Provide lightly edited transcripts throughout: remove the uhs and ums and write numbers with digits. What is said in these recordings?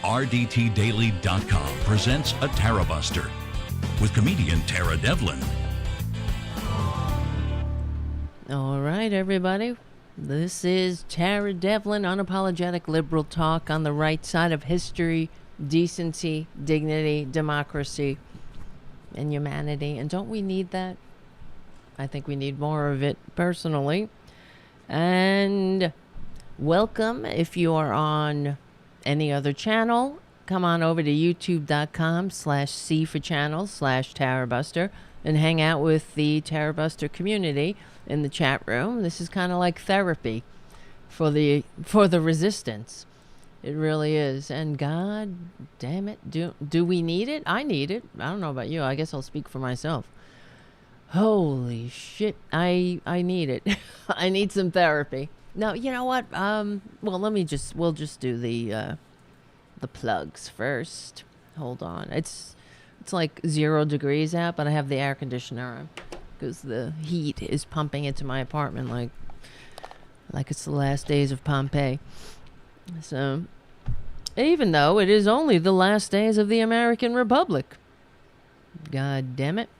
RDTDaily.com presents a Tarabuster with comedian Tara Devlin. All right, everybody. This is Tara Devlin, unapologetic liberal talk on the right side of history, decency, dignity, democracy, and humanity. And don't we need that? I think we need more of it personally. And welcome. If you are on any other channel, come on over to youtube.com/C for channel/Tarabuster and hang out with the Tarabuster community in the chat room. This is kind of like therapy for the resistance. It really is. And God damn it, do we need it? I need it. I don't know about you. I guess I'll speak for myself. Holy shit, I need it. I need some therapy. No, you know what? Well, we'll just do the plugs first. Hold on. It's like 0 degrees out, but I have the air conditioner on because the heat is pumping into my apartment like it's the last days of Pompeii. So, even though it is only the last days of the American Republic. God damn it.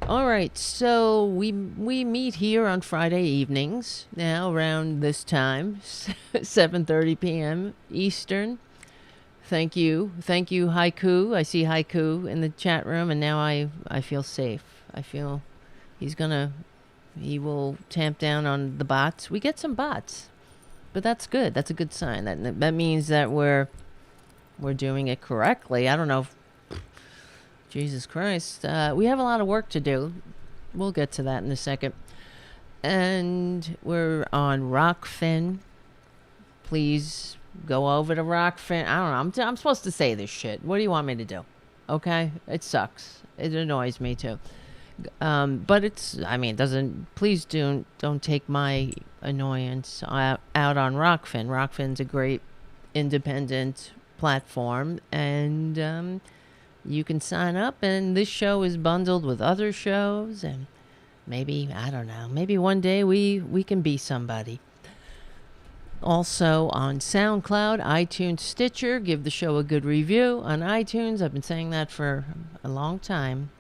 All right, so we meet here on Friday evenings now around this time, 7:30 p.m. Eastern. Thank you, Haiku. I see Haiku in the chat room, and now I feel safe. I feel he will tamp down on the bots. We get some bots, but that's good. That's a good sign. That means that we're doing it correctly. I don't know if Jesus Christ. We have a lot of work to do. We'll get to that in a second. And we're on Rockfin. Please go over to Rockfin. I don't know. I'm supposed to say this shit. What do you want me to do? Okay? It sucks. It annoys me too. But please don't take my annoyance out on Rockfin. Rockfin's a great independent platform, and you can sign up, and this show is bundled with other shows, and maybe, I don't know, maybe one day we can be somebody. Also on SoundCloud, iTunes, Stitcher, give the show a good review. On iTunes, I've been saying that for a long time,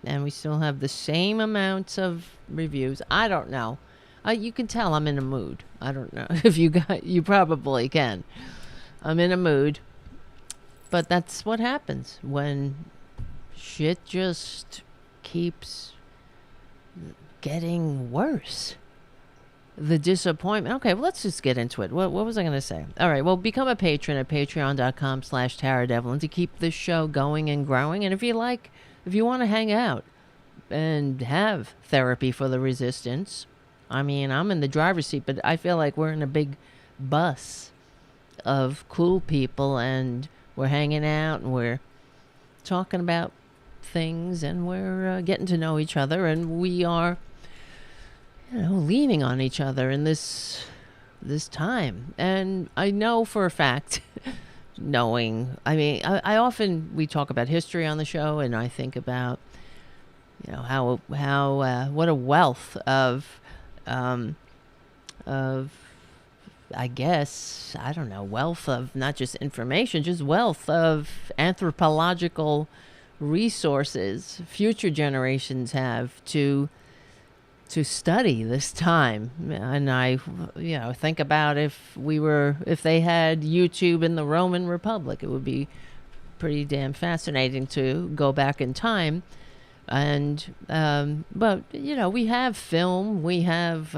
and we still have the same amounts of reviews. I don't know. You can tell I'm in a mood. I don't know if you probably can. I'm in a mood. But that's what happens when shit just keeps getting worse. The disappointment. Okay, well, let's just get into it. What was I going to say? All right, well, become a patron at patreon.com/TaraDevlin to keep this show going and growing. And if you want to hang out and have therapy for the resistance, I mean, I'm in the driver's seat, but I feel like we're in a big bus of cool people, and we're hanging out, and we're talking about things, and we're getting to know each other, and we are, leaning on each other in this time. And I know for a fact, I often, we talk about history on the show, and I think about, how what a wealth of I guess, I don't know, wealth of not just information, just wealth of anthropological resources future generations have to study this time. And I, think about if they had YouTube in the Roman Republic, it would be pretty damn fascinating to go back in time. And, but, we have film, we have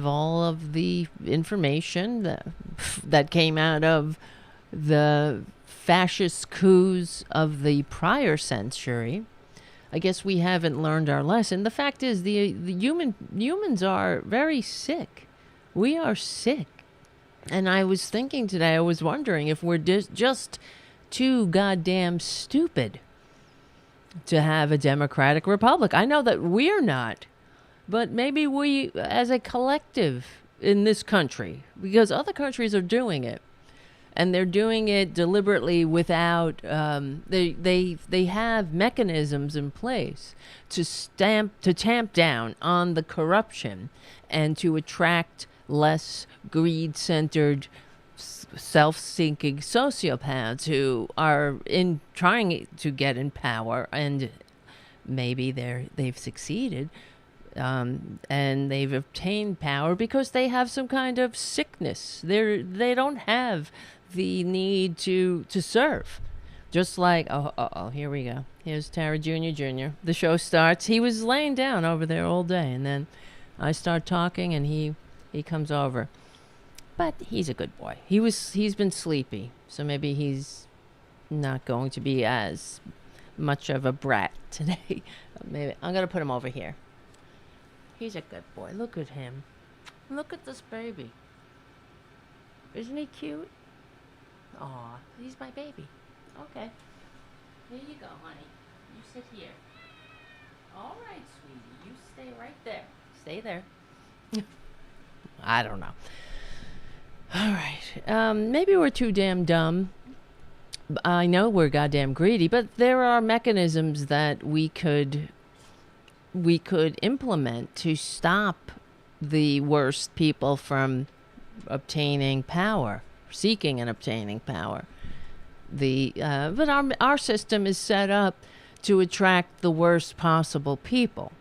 all of the information that came out of the fascist coups of the prior century. I guess we haven't learned our lesson. The fact is, the humans are very sick. We are sick. And I was thinking today, I was wondering if we're just too goddamn stupid to have a democratic republic. I know that we're not. But maybe we, as a collective in this country, because other countries are doing it, and they're doing it deliberately without, they have mechanisms in place to tamp down on the corruption and to attract less greed-centered self-seeking sociopaths who are in trying to get in power, and maybe they've succeeded, and they've obtained power because they have some kind of sickness. They don't have the need to serve. Just like, here we go. Here's Tara Jr. The show starts. He was laying down over there all day, and then I start talking, and he comes over. But he's a good boy. He's been sleepy, so maybe he's not going to be as much of a brat today. Maybe I'm gonna put him over here. He's a good boy. Look at him. Look at this baby. Isn't he cute? Aw, he's my baby. Okay. Here you go, honey. You sit here. All right, sweetie. You stay right there. Stay there. I don't know. All right. Maybe we're too damn dumb. I know we're goddamn greedy, but there are mechanisms that we could implement to stop the worst people from obtaining power, seeking and obtaining power. But our system is set up to attract the worst possible people.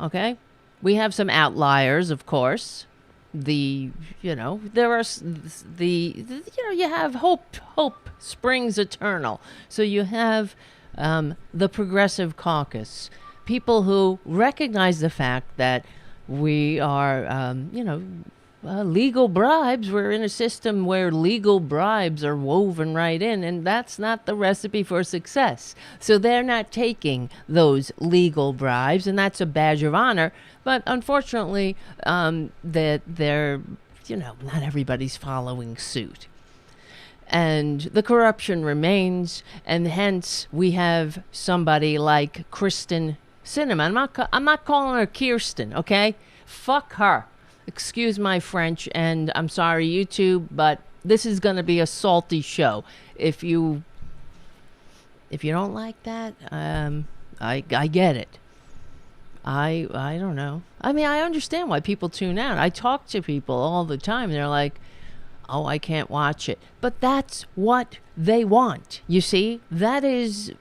Okay? We have some outliers, of course. You have hope springs eternal. So you have the Progressive Caucus, people who recognize the fact that we are, legal bribes. We're in a system where legal bribes are woven right in, and that's not the recipe for success. So they're not taking those legal bribes, and that's a badge of honor. But unfortunately, that they're, not everybody's following suit. And the corruption remains, and hence we have somebody like Kristen Sinema. I'm not calling her Kirsten, okay? Fuck her. Excuse my French, and I'm sorry, YouTube, but this is going to be a salty show. If you don't like that, I get it. I don't know. I mean, I understand why people tune out. I talk to people all the time. They're like, oh, I can't watch it. But that's what they want. You see, that is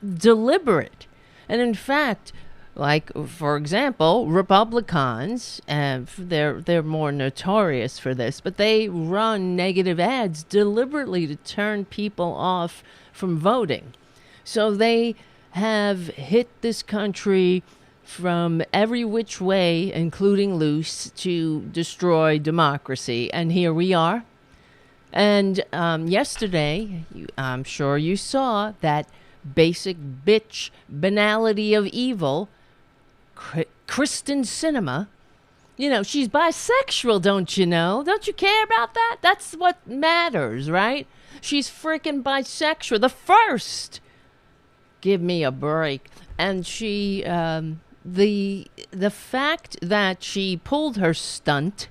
deliberate. And in fact, like, for example, Republicans, they're more notorious for this, but they run negative ads deliberately to turn people off from voting. So they have hit this country from every which way, including loose, to destroy democracy. And here we are. And yesterday, I'm sure you saw that basic bitch banality of evil, Kristen Sinema. She's bisexual, don't you know? Don't you care about that? That's what matters, right? She's freaking bisexual. The first. Give me a break. And she, the fact that she pulled her stunt,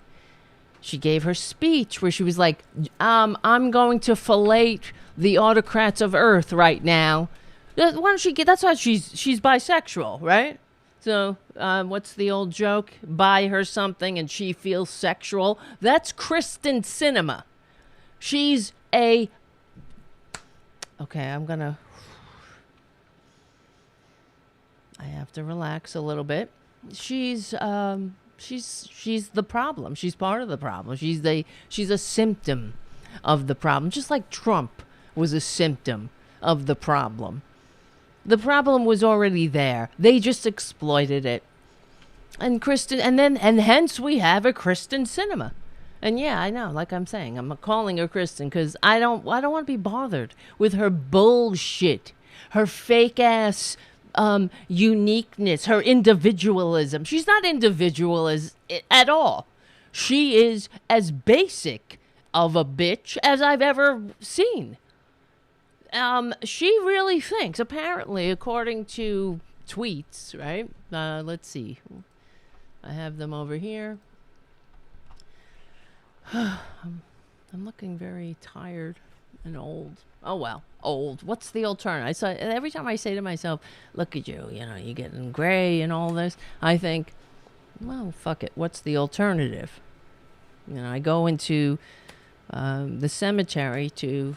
she gave her speech where she was like, I'm going to fillet the autocrats of Earth right now. Why don't she get? That's why she's bisexual, right? So what's the old joke? Buy her something and she feels sexual. That's Kristen Sinema. She's a. Okay, I have to relax a little bit. She's the problem. She's part of the problem. She's a symptom of the problem, just like Trump was a symptom of the problem. The problem was already there. They just exploited it. And hence we have a Kristen Sinema. And yeah, I know, like I'm saying, I'm calling her Kristen because I don't want to be bothered with her bullshit, her fake ass uniqueness, her individualism. She's not individual at all. She is as basic of a bitch as I've ever seen. She really thinks, apparently, according to tweets, right? Let's see. I have them over here. I'm looking very tired and old. Oh, well, old. What's the alternative? Every time I say to myself, look at you, you're getting gray and all this, I think, well, fuck it. What's the alternative? I go into the cemetery to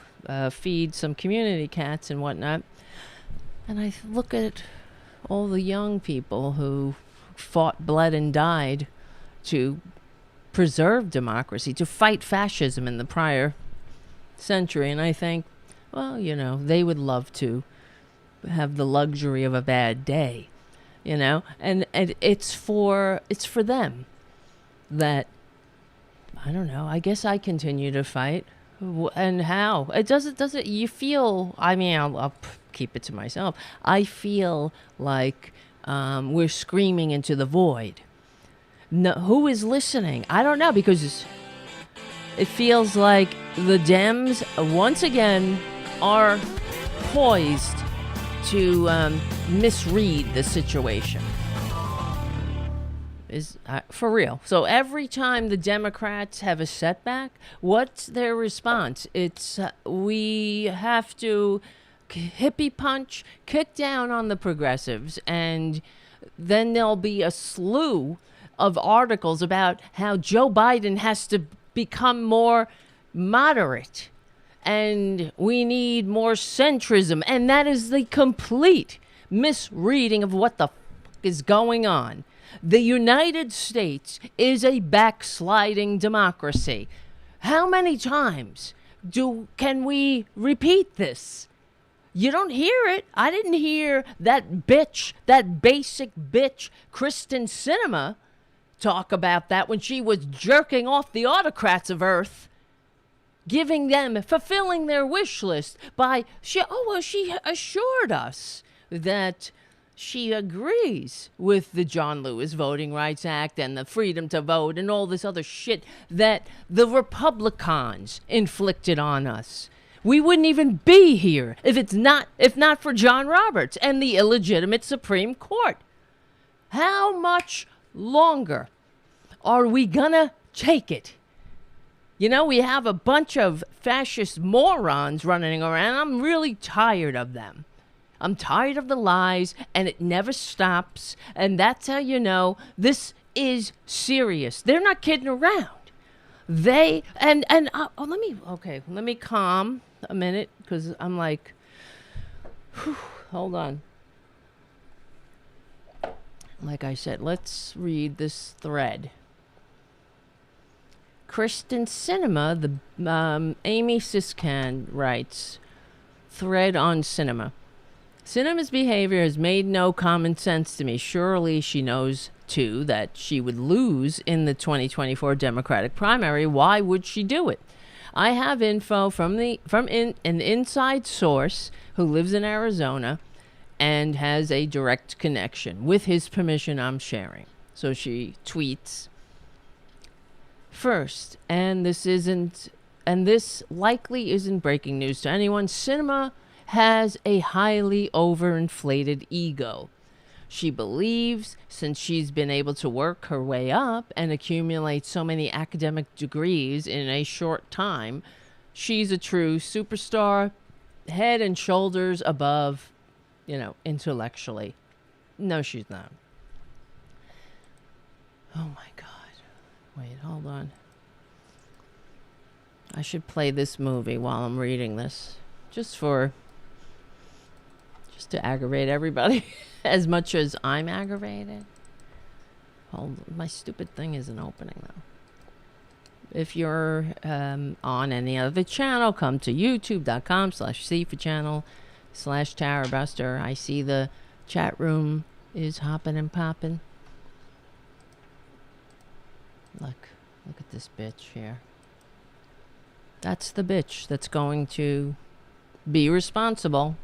feed some community cats and whatnot. And I look at all the young people who fought, bled, and died to preserve democracy, to fight fascism in the prior century. And I think, well, they would love to have the luxury of a bad day, and it's for them that, I don't know, I guess I continue to fight. And how? It doesn't, you feel, I mean, I'll keep it to myself. I feel like we're screaming into the void. No, who is listening? I don't know, because it feels like the Dems, once again, are poised to misread the situation. Is for real. So every time the Democrats have a setback, what's their response? It's we have to hippie punch, kick down on the progressives, and then there'll be a slew of articles about how Joe Biden has to become more moderate and we need more centrism. And that is the complete misreading of what the is going on. The United States is a backsliding democracy. How many times can we repeat this? You don't hear it. I didn't hear that basic bitch, Kristen Sinema, talk about that when she was jerking off the autocrats of Earth, fulfilling their wish list she assured us that she agrees with the John Lewis Voting Rights Act and the freedom to vote and all this other shit that the Republicans inflicted on us. We wouldn't even be here if not for John Roberts and the illegitimate Supreme Court. How much longer are we gonna take it? We have a bunch of fascist morons running around. I'm really tired of them. I'm tired of the lies, and it never stops. And that's how you know this is serious. They're not kidding around. Let me calm a minute, because I'm like, hold on. Like I said, let's read this thread. Kristen Sinema, the Amy Siskan writes, thread on Sinema. Sinema's behavior has made no common sense to me. Surely she knows, too, that she would lose in the 2024 Democratic primary. Why would she do it? I have info from an inside source who lives in Arizona and has a direct connection. With his permission, I'm sharing. So she tweets, first, and this likely isn't breaking news to anyone, Sinema has a highly overinflated ego. She believes, since she's been able to work her way up and accumulate so many academic degrees in a short time, she's a true superstar, head and shoulders above, intellectually. No, she's not. Oh my God. Wait, hold on. I should play this movie while I'm reading this. Just to aggravate everybody as much as I'm aggravated. Hold on. My stupid thing isn't opening, though. If you're on any other channel, come to youtube.com/C for channel/Tarabuster. I see the chat room is hopping and popping. Look at this bitch here. That's the bitch that's going to be responsible.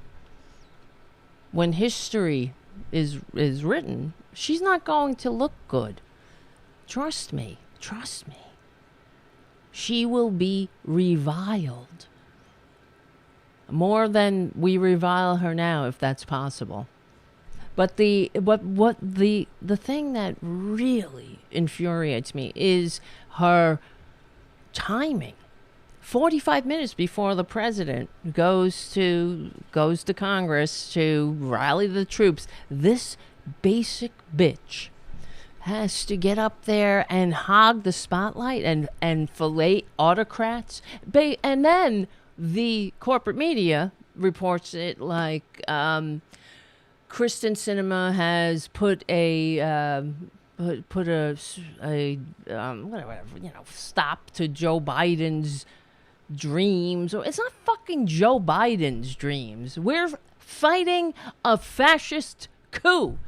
When history is written, she's not going to look good. Trust me. She will be reviled. More than we revile her now, if that's possible. But the thing that really infuriates me is her timing. 45 minutes before the president goes to Congress to rally the troops, this basic bitch has to get up there and hog the spotlight and fillet autocrats. And then the corporate media reports it like Kristen Sinema has put a stop to Joe Biden's dreams. Or it's not fucking Joe Biden's dreams. We're fighting a fascist coup.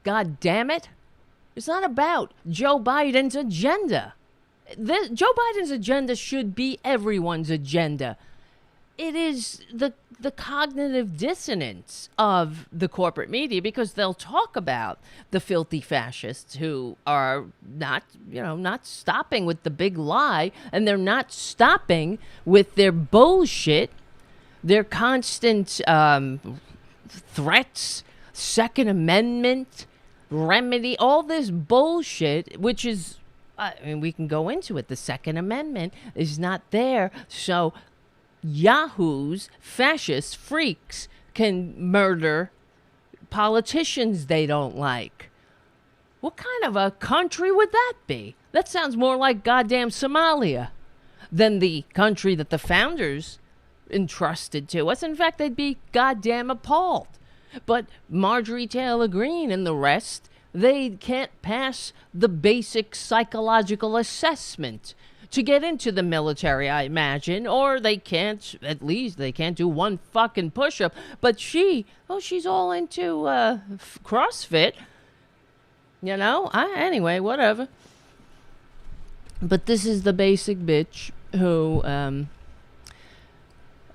God damn it. It's not about Joe Biden's agenda. Joe Biden's agenda should be everyone's agenda. It is the cognitive dissonance of the corporate media, because they'll talk about the filthy fascists who are not stopping with the big lie, and they're not stopping with their bullshit, their constant threats, Second Amendment, remedy, all this bullshit, which is, we can go into it. The Second Amendment is not there, so yahoos, fascist freaks can murder politicians they don't like. What kind of a country would that be? That sounds more like goddamn Somalia than the country that the founders entrusted to us. In fact, they'd be goddamn appalled. But Marjorie Taylor Greene and the rest, they can't pass the basic psychological assessment to get into the military, I imagine, or they can't do one fucking push-up. But she's all into CrossFit, anyway, whatever. But this is the basic bitch who,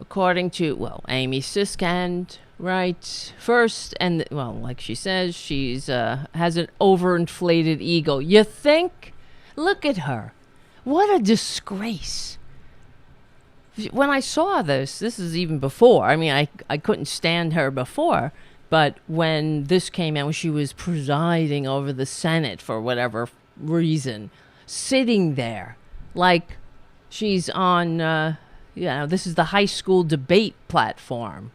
according to, Amy Siskand, right, first, and, like she says, she's has an overinflated ego. You think? Look at her. What a disgrace. When I saw this is even before. I couldn't stand her before. But when this came out, when she was presiding over the Senate for whatever reason, sitting there like she's on, this is the high school debate platform.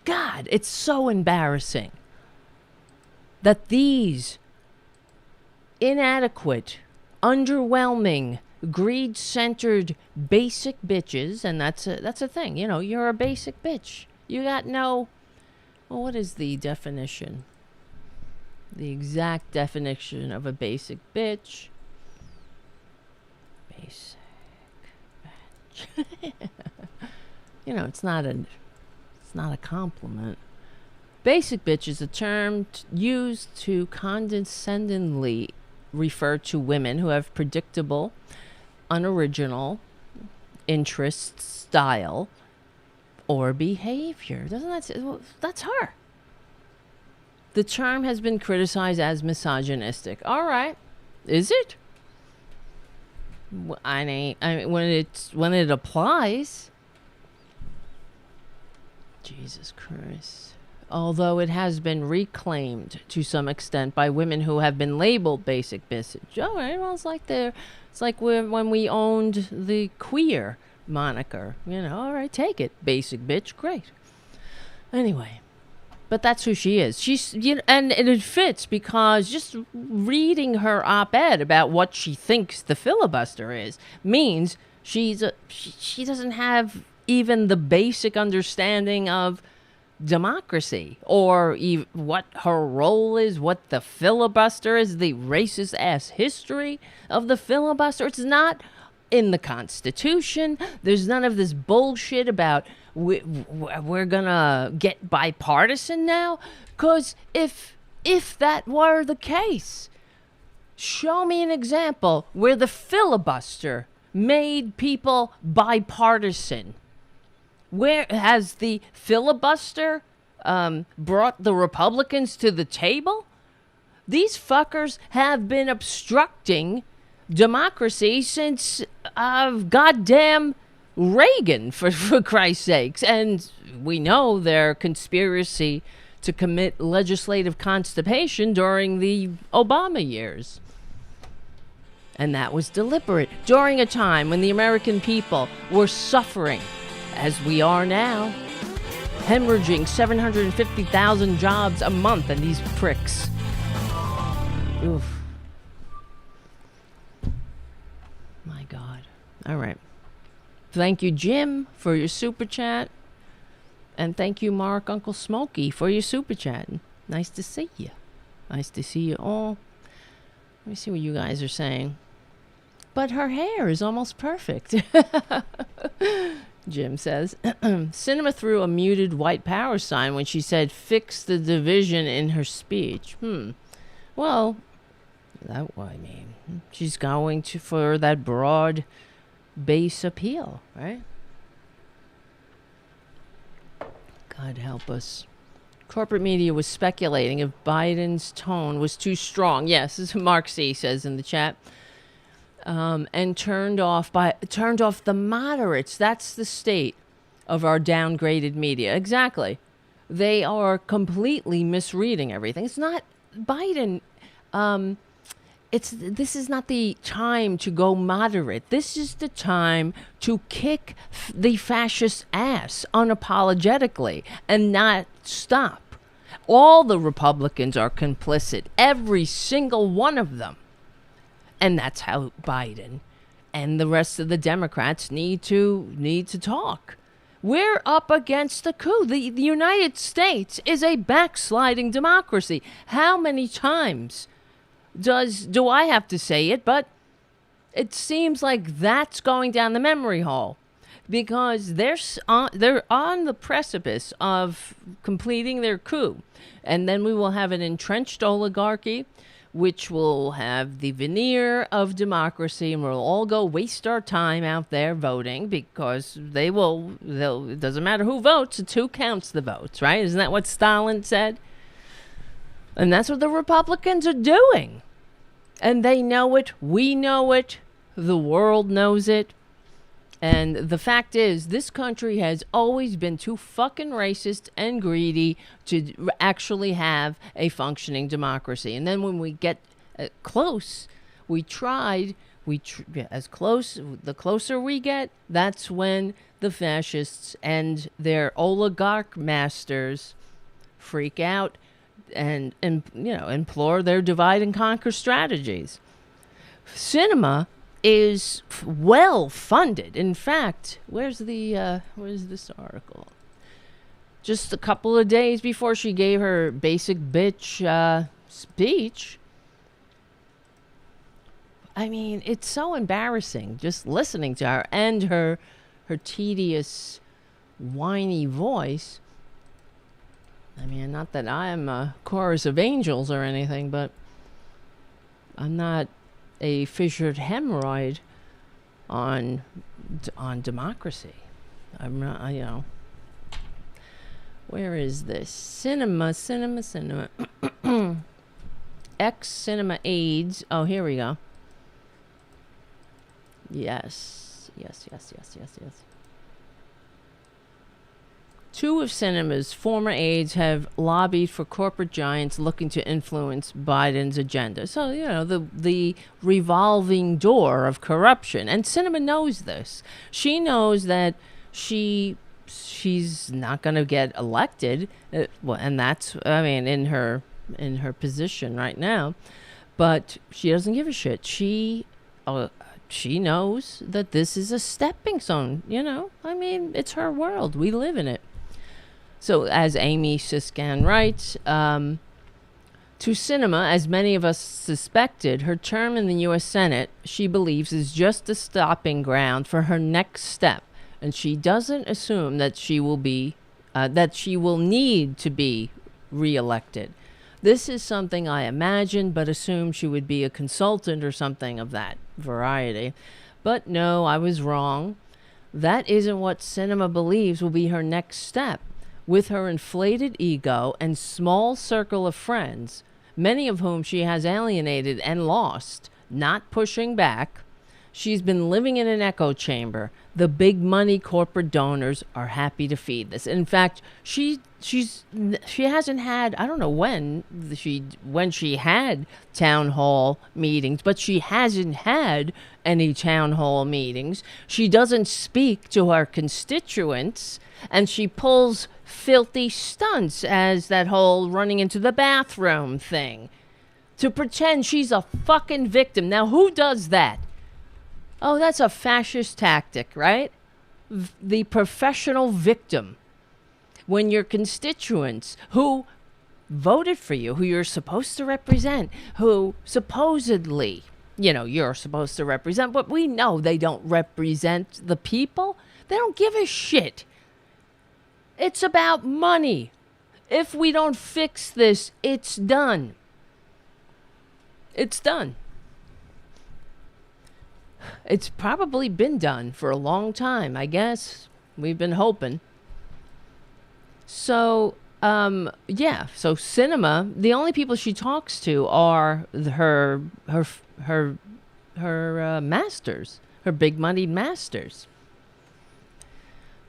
God, it's so embarrassing that these inadequate, underwhelming, greed-centered basic bitches, and that's a thing. You're a basic bitch. You got no. Well, what is the definition? The exact definition of a basic bitch. Basic bitch. It's not a compliment. Basic bitch is a term used to condescendingly refer to women who have predictable, unoriginal interests, style, or behavior. Doesn't that say? Well, that's her. The term has been criticized as misogynistic. All right. Is it? I mean, when it applies. Jesus Christ. Although it has been reclaimed to some extent by women who have been labeled basic bitch. All right, well, it's like when we owned the queer moniker. All right, take it. Basic bitch, great. Anyway, but that's who she is. She's, and it fits because just reading her op-ed about what she thinks the filibuster is means she doesn't have even the basic understanding of democracy or what her role is, what the filibuster is, the racist ass history of the filibuster. It's not in the Constitution. There's none of this bullshit about we're gonna get bipartisan now, because if that were the case, show me an example where the filibuster made people bipartisan. Where has the filibuster brought the Republicans to the table? These fuckers have been obstructing democracy since goddamn Reagan, for Christ's sakes. And we know their conspiracy to commit legislative constipation during the Obama years. And that was deliberate during a time when the American people were suffering, as we are now, hemorrhaging 750,000 jobs a month, and these pricks Oof. My God. All right. Thank you, Jim, for your super chat. And thank you, Mark, Uncle Smokey, for your super chat. Nice to see you. Nice to see you all. Let me see what you guys are saying. But her hair is almost perfect. Jim says. Sinema threw a muted white power sign when she said fix the division in her speech. Well, that I mean, she's going to for that broad base appeal, right? God help us. Corporate media was speculating if Biden's tone was too strong. Yes, as Mark C says in the chat. And turned off the moderates. That's the state of our downgraded media. Exactly. They are completely misreading everything. It's not Biden. This is not the time to go moderate. This is the time to kick the fascist ass unapologetically and not stop. All the Republicans are complicit, every single one of them. And that's how Biden and the rest of the Democrats need to talk. We're up against the coup. The United States is a backsliding democracy. How many times do I have to say it? But it seems like that's going down the memory hole because they're on the precipice of completing their coup. And then we will have an entrenched oligarchy, which will have the veneer of democracy, and we'll all go waste our time out there voting because it doesn't matter who votes, it's who counts the votes, right? Isn't that what Stalin said? And that's what the Republicans are doing. And they know it, we know it, the world knows it. And the fact is, this country has always been too fucking racist and greedy to actually have a functioning democracy. And then when we get close, the closer we get, that's when the fascists and their oligarch masters freak out and implore their divide and conquer strategies. Sinema is well funded. In fact, where's this article? Just a couple of days before she gave her basic bitch speech. I mean, it's so embarrassing just listening to her and her tedious, whiny voice. I mean, not that I'm a chorus of angels or anything, but I'm not a fissured hemorrhoid on democracy. I'm not, where is this? Sinema. Sinema AIDS. Oh, here we go. Yes. Two of Sinema's former aides have lobbied for corporate giants looking to influence Biden's agenda. So, the revolving door of corruption. And Sinema knows this. She knows that she's not going to get elected. And that's, in her position right now. But she doesn't give a shit. She knows that this is a stepping stone, it's her world. We live in it. So as Amy Siskan writes, to Sinema, as many of us suspected, her term in the U.S. Senate, she believes, is just a stopping ground for her next step. And she doesn't assume that she will need to be reelected. This is something I imagined, but assumed she would be a consultant or something of that variety. But no, I was wrong. That isn't what Sinema believes will be her next step. With her inflated ego and small circle of friends, many of whom she has alienated and lost, not pushing back, she's been living in an echo chamber. The big money corporate donors are happy to feed this. In fact, she hasn't had, I don't know when she had town hall meetings, but she hasn't had any town hall meetings. She doesn't speak to her constituents, and she pulls filthy stunts as that whole running into the bathroom thing. to pretend she's a fucking victim. Now, who does that? Oh, that's a fascist tactic, right? The professional victim. When your constituents who voted for you, who you're supposed to represent, who supposedly, you're supposed to represent, but we know they don't represent the people. They don't give a shit. It's about money. If we don't fix this, it's done. It's done. It's probably been done for a long time, I guess. We've been hoping. So, so Sinema, the only people she talks to are her masters, her big-moneyed masters.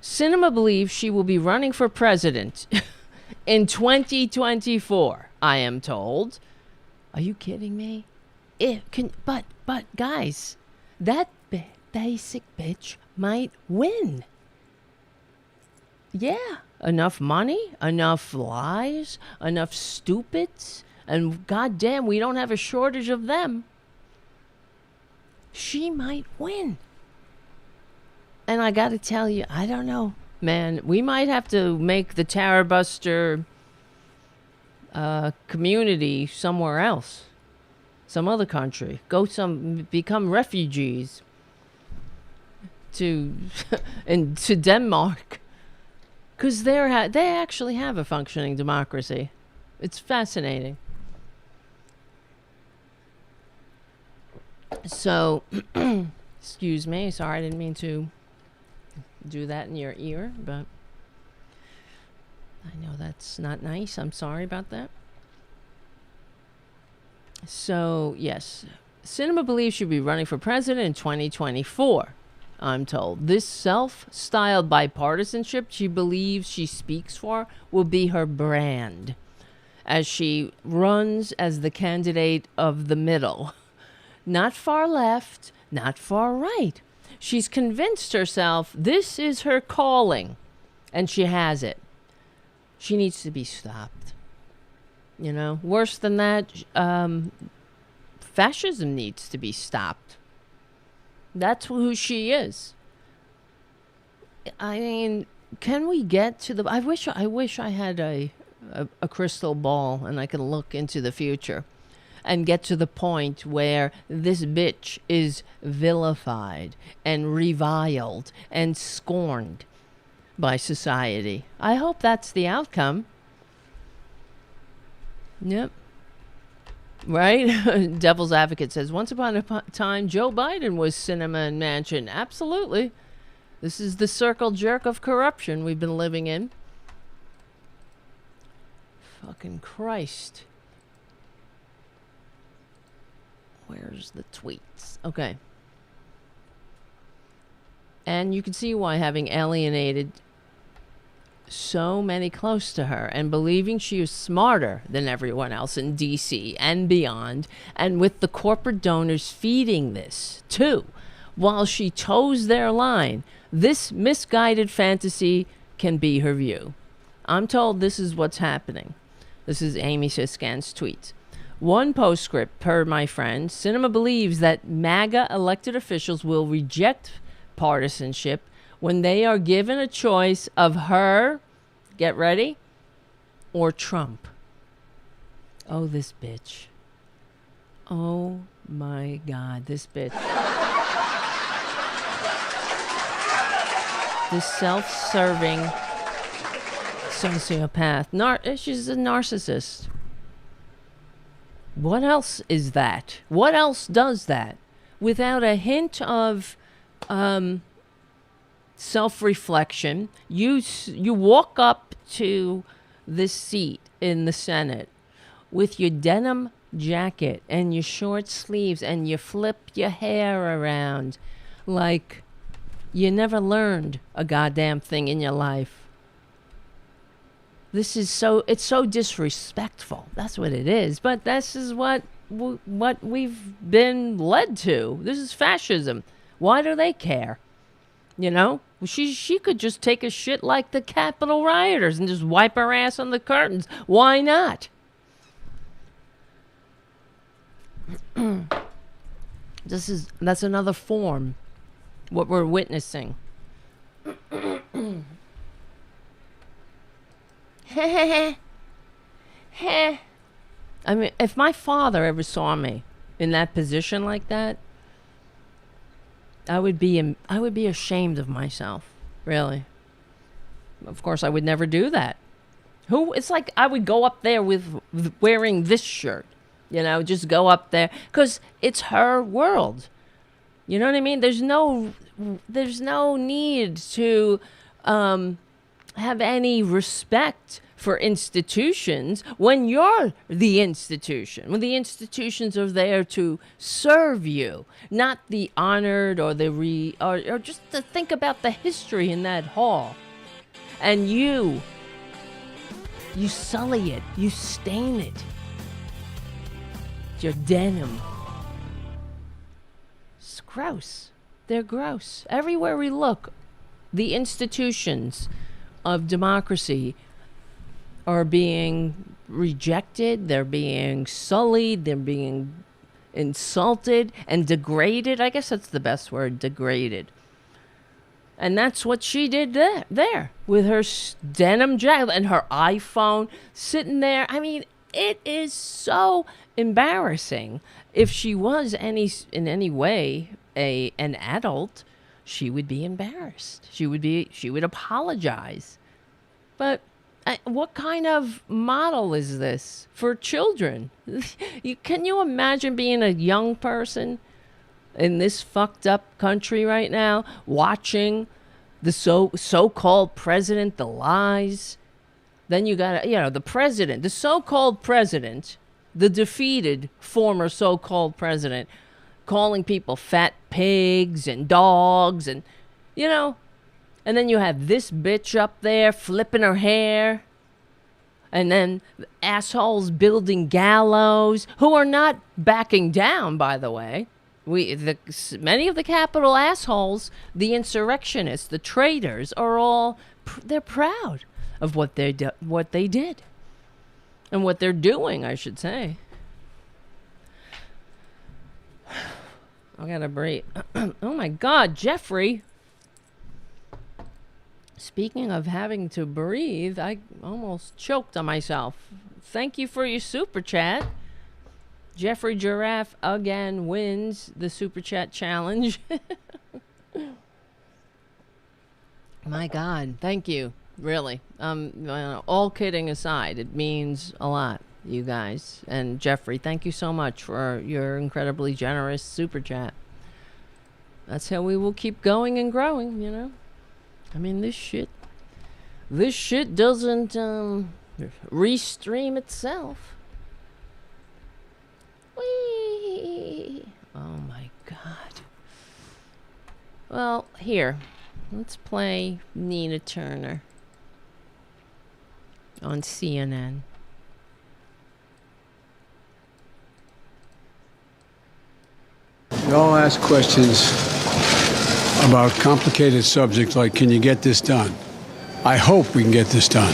Sinema believes she will be running for president in 2024, I am told. Are you kidding me? But guys, that basic bitch might win. Yeah, enough money, enough lies, enough stupids, and goddamn, we don't have a shortage of them. She might win. And I gotta tell you, I don't know, man. We might have to make the Tarabuster community somewhere else, some other country. Become refugees to Denmark, because they actually have a functioning democracy. It's fascinating. So, excuse me. Sorry, I didn't mean to do that in your ear, but I know that's not nice. I'm sorry about that. So, yes, Sinema believes she'll be running for president in 2024, I'm told. This self-styled bipartisanship she believes she speaks for will be her brand as she runs as the candidate of the middle. Not far left, not far right. She's convinced herself this is her calling, and she has it. She needs to be stopped. Worse than that, fascism needs to be stopped. That's who she is. I mean, can we get to the... I wish I had a crystal ball and I could look into the future and get to the point where this bitch is vilified and reviled and scorned by society. I hope that's the outcome. Yep. Right? Devil's Advocate says, once upon a time, Joe Biden was Sinema and Manchin. Absolutely. This is the circle jerk of corruption we've been living in. Fucking Christ. Where's the tweets? Okay. And you can see why, having alienated so many close to her and believing she was smarter than everyone else in DC and beyond, and with the corporate donors feeding this too, while she toes their line, this misguided fantasy can be her view. I'm told this is what's happening. This is Amy Siskan's tweets. One postscript per my friend. Sinema believes that MAGA elected officials will reject partisanship when they are given a choice of her, get ready, or Trump. Oh, this bitch. Oh my God, this bitch. This self-serving sociopath. She's a narcissist. What else is that? What else does that? Without a hint of self-reflection, you walk up to this seat in the Senate with your denim jacket and your short sleeves, and you flip your hair around like you never learned a goddamn thing in your life. It's so disrespectful. That's what it is. But this is what we've been led to. This is fascism. Why do they care? She could just take a shit like the Capitol rioters and just wipe her ass on the curtains. Why not? That's another form, what we're witnessing. I mean, if my father ever saw me in that position like that, I would be ashamed of myself, really. Of course, I would never do that. It's like I would go up there with wearing this shirt, just go up there because it's her world. You know what I mean? There's no need to have any respect for institutions when you're the institution, when the institutions are there to serve you, not the honored or or just to think about the history in that hall. And you sully it, you stain it. It's your denim. It's gross. They're gross. Everywhere we look, the institutions of democracy are being rejected, they're being sullied, they're being insulted and degraded. I guess that's the best word, degraded. And that's what she did there with her denim jacket and her iPhone sitting there. I mean, it is so embarrassing. If she was in any way an adult, she would be embarrassed. She would apologize. But what kind of model is this for children? Can you imagine being a young person in this fucked up country right now, watching the so-called president, the lies? Then you got the president, the so-called president, the defeated former so-called president, calling people fat pigs and dogs, and and then you have this bitch up there flipping her hair. And then assholes building gallows who are not backing down, by the way. Many of the Capitol assholes, the insurrectionists, the traitors, are they're proud of what they did. And what they're doing, I should say. I gotta breathe. Oh my God, Jeffrey. Speaking of having to breathe, I almost choked on myself. Thank you for your super chat. Jeffrey Giraffe again wins the super chat challenge. My God, thank you. Really. All kidding aside, it means a lot, you guys. And Jeffrey, thank you so much for your incredibly generous super chat. That's how we will keep going and growing, I mean, this shit doesn't restream itself. Whee! Oh my God. Well, here, let's play Nina Turner on CNN. We all ask questions about complicated subjects like, can you get this done? I hope we can get this done.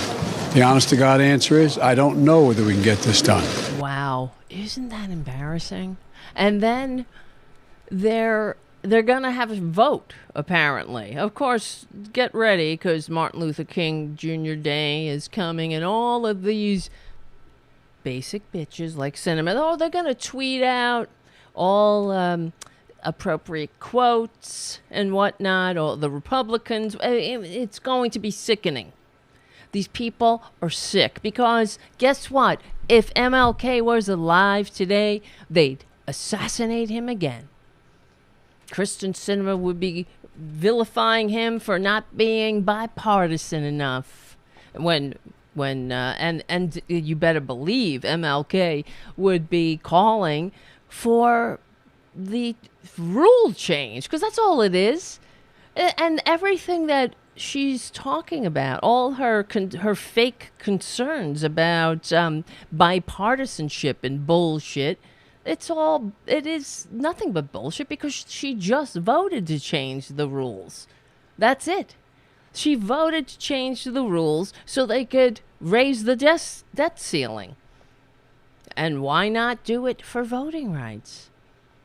The honest to God answer is, I don't know whether we can get this done. Wow. Isn't that embarrassing? And then they're going to have a vote, apparently. Of course, get ready, because Martin Luther King Jr. Day is coming, and all of these basic bitches like Sinema, they're going to tweet out all appropriate quotes and whatnot, or the Republicans. It's going to be sickening. These people are sick because guess what? If MLK was alive today, they'd assassinate him again. Kristen Sinema would be vilifying him for not being bipartisan enough. And you better believe MLK would be calling for the rule change, because that's all it is. And everything that she's talking about, all her fake concerns about bipartisanship and bullshit, it is nothing but bullshit, because she just voted to change the rules. That's it. She voted to change the rules so they could raise the debt ceiling. And why not do it for voting rights?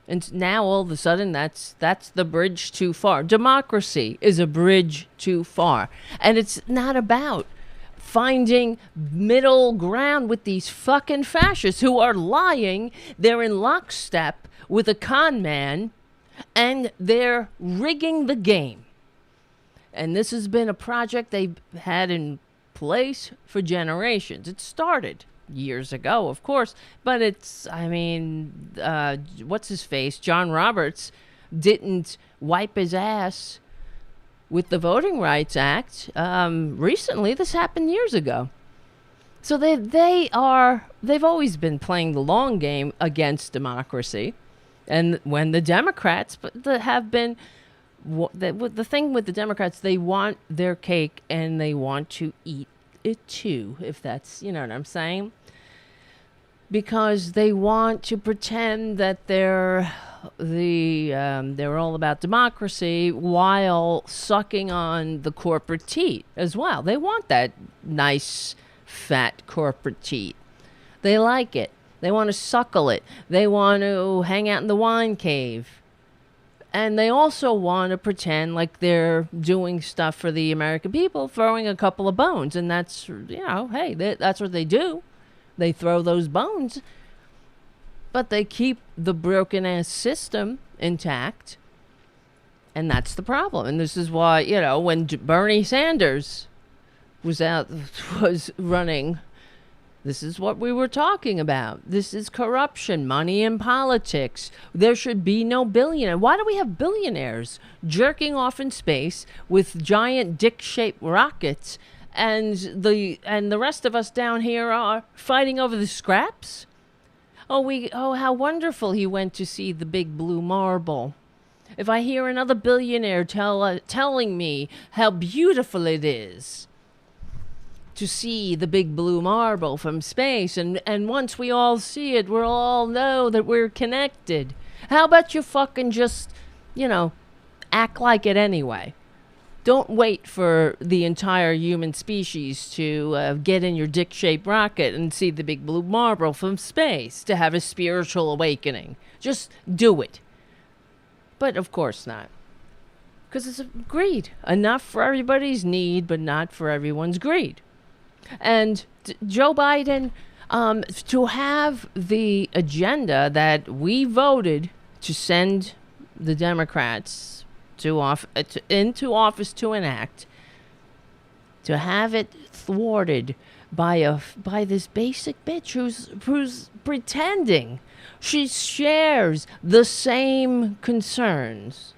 And now all of a sudden that's the bridge too far. Democracy is a bridge too far. And it's not about finding middle ground with these fucking fascists who are lying. They're in lockstep with a con man and they're rigging the game. And this has been a project they've had in place for generations. It started years ago, of course, but it's, I mean, what's his face? John Roberts didn't wipe his ass with the Voting Rights Act recently. This happened years ago. So they've always been playing the long game against democracy. And when the Democrats have been, the thing with the Democrats, they want their cake and they want to eat it too, if that's, you know what I'm saying? Because they want to pretend that they're all about democracy while sucking on the corporate teat as well. They want that nice, fat corporate teat. They like it. They want to suckle it. They want to hang out in the wine cave. And they also want to pretend like they're doing stuff for the American people, throwing a couple of bones. And that's, you know, hey, that's what they do. They throw those bones. But they keep the broken-ass system intact. And that's the problem. And this is why, you know, when Bernie Sanders was running, this is what we were talking about. This is corruption, money in politics. There should be no billionaire. Why do we have billionaires jerking off in space with giant dick-shaped rockets, and the rest of us down here are fighting over the scraps? Oh, how wonderful he went to see the big blue marble. If I hear another billionaire telling me how beautiful it is to see the big blue marble from space, and once we all see it, we'll all know that we're connected. How about you fucking just, you know, act like it anyway? Don't wait for the entire human species to get in your dick-shaped rocket and see the big blue marble from space to have a spiritual awakening. Just do it. But of course not. Because it's greed. Enough for everybody's need, but not for everyone's greed. And Joe Biden, to have the agenda that we voted to send the Democrats into office to enact, to have it thwarted by this basic bitch who's pretending she shares the same concerns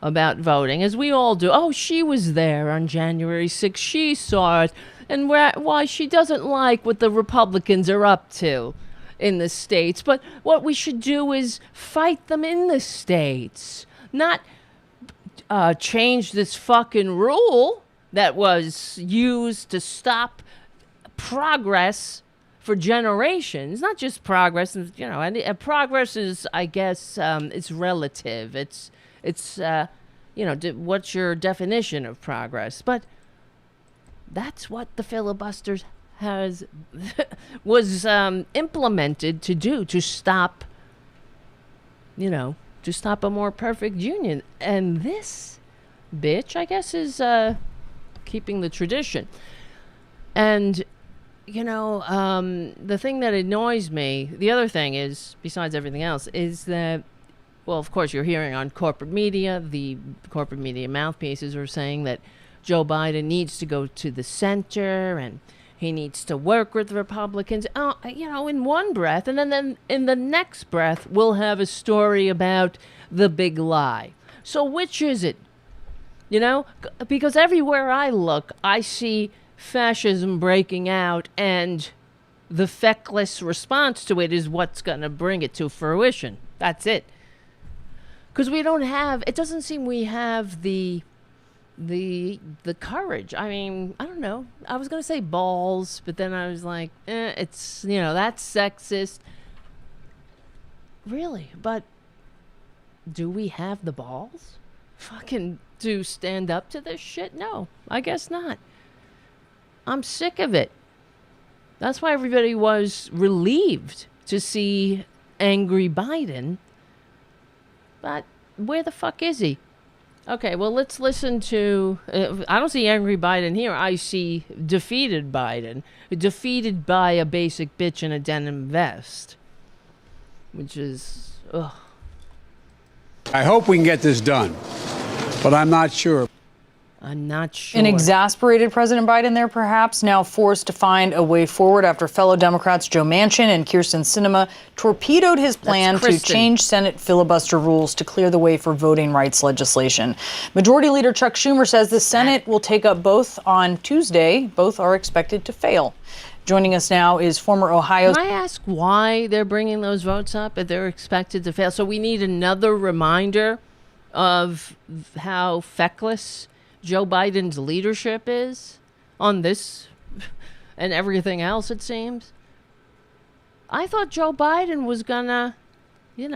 about voting as we all do. Oh, she was there on January 6th. She saw it. And why she doesn't like what the Republicans are up to in the states. But what we should do is fight them in the states, not change this fucking rule that was used to stop progress for generations. Not just progress, you know, and progress is, I guess, it's relative. It's you know, what's your definition of progress? But that's what the filibusters was implemented to do, to stop, you know, to stop a more perfect union. And this bitch, I guess, is keeping the tradition. And, you know, the thing that annoys me, the other thing is, besides everything else, is that, well, of course, you're hearing on corporate media, the corporate media mouthpieces are saying that Joe Biden needs to go to the center and he needs to work with Republicans, you know, in one breath. And then in the next breath, we'll have a story about the big lie. So which is it? You know, because everywhere I look, I see fascism breaking out, and the feckless response to it is what's going to bring it to fruition. That's it. Because we don't have, it doesn't seem we have the courage. I mean, I don't know. I was going to say balls, but then I was like, it's, you know, that's sexist. Really? But do we have the balls? Fucking to stand up to this shit? No, I guess not. I'm sick of it. That's why everybody was relieved to see angry Biden But where the fuck is he? Okay, well, let's listen to... I don't see angry Biden here. I see defeated Biden. Defeated by a basic bitch in a denim vest. Which is... ugh. I hope we can get this done, but I'm not sure. I'm not sure. An exasperated President Biden there, perhaps, now forced to find a way forward after fellow Democrats Joe Manchin and Kyrsten Sinema torpedoed his plan to change Senate filibuster rules to clear the way for voting rights legislation. Majority Leader Chuck Schumer says the Senate will take up both on Tuesday. Both are expected to fail. Joining us now is former Ohio... Can I ask why they're bringing those votes up if they're expected to fail? So we need another reminder of how feckless Joe Biden's leadership is on this and everything else, it seems. I thought Joe Biden was gonna, he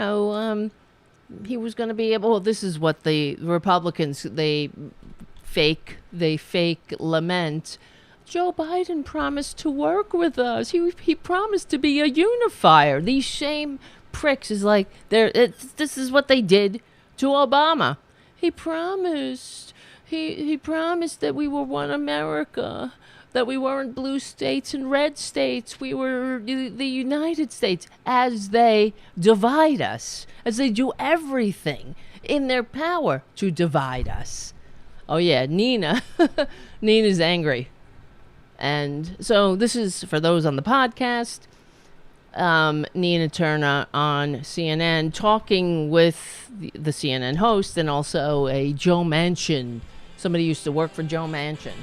was gonna be able... Well, this is what the Republicans, they fake lament. Joe Biden promised to work with us. He promised to be a unifier. These same pricks is like, this is what they did to Obama. He promised... He promised that we were one America, that we weren't blue states and red states. We were the United States, as they divide us, as they do everything in their power to divide us. Oh, yeah, Nina. Nina's angry. And so this is, for those on the podcast, Nina Turner on CNN talking with the CNN host and also a Joe Manchin. Somebody used to work for Joe Manchin.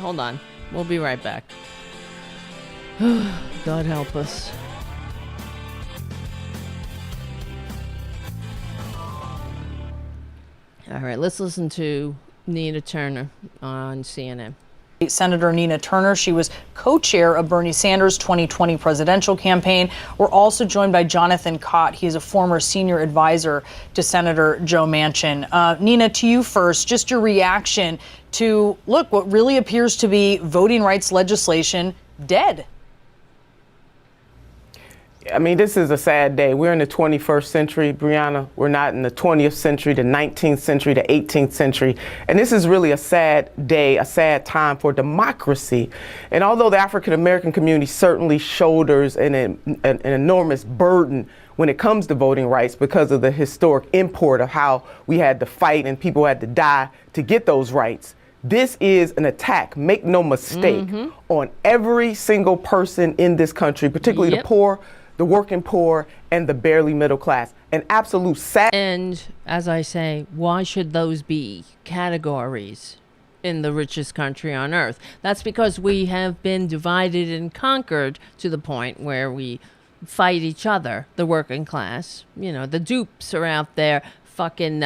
Hold on. We'll be right back. God help us. All right, let's listen to Nina Turner on CNN. Senator Nina Turner, she was co-chair of Bernie Sanders' 2020 presidential campaign. We're also joined by Jonathan Cott. He is a former senior advisor to Senator Joe Manchin. Nina, to you first, just your reaction to, look, what really appears to be voting rights legislation dead. I mean, this is a sad day. We're in the 21st century, Brianna. We're not in the 20th century, the 19th century, the 18th century. And this is really a sad day, a sad time for democracy. And although the African-American community certainly shoulders an enormous burden when it comes to voting rights because of the historic import of how we had to fight and people had to die to get those rights, this is an attack, make no mistake, on every single person in this country, particularly the poor, the working poor, and the barely middle class. An absolute And as I say, why should those be categories in the richest country on earth? That's because we have been divided and conquered to the point where we fight each other, the working class. You know, the dupes are out there fucking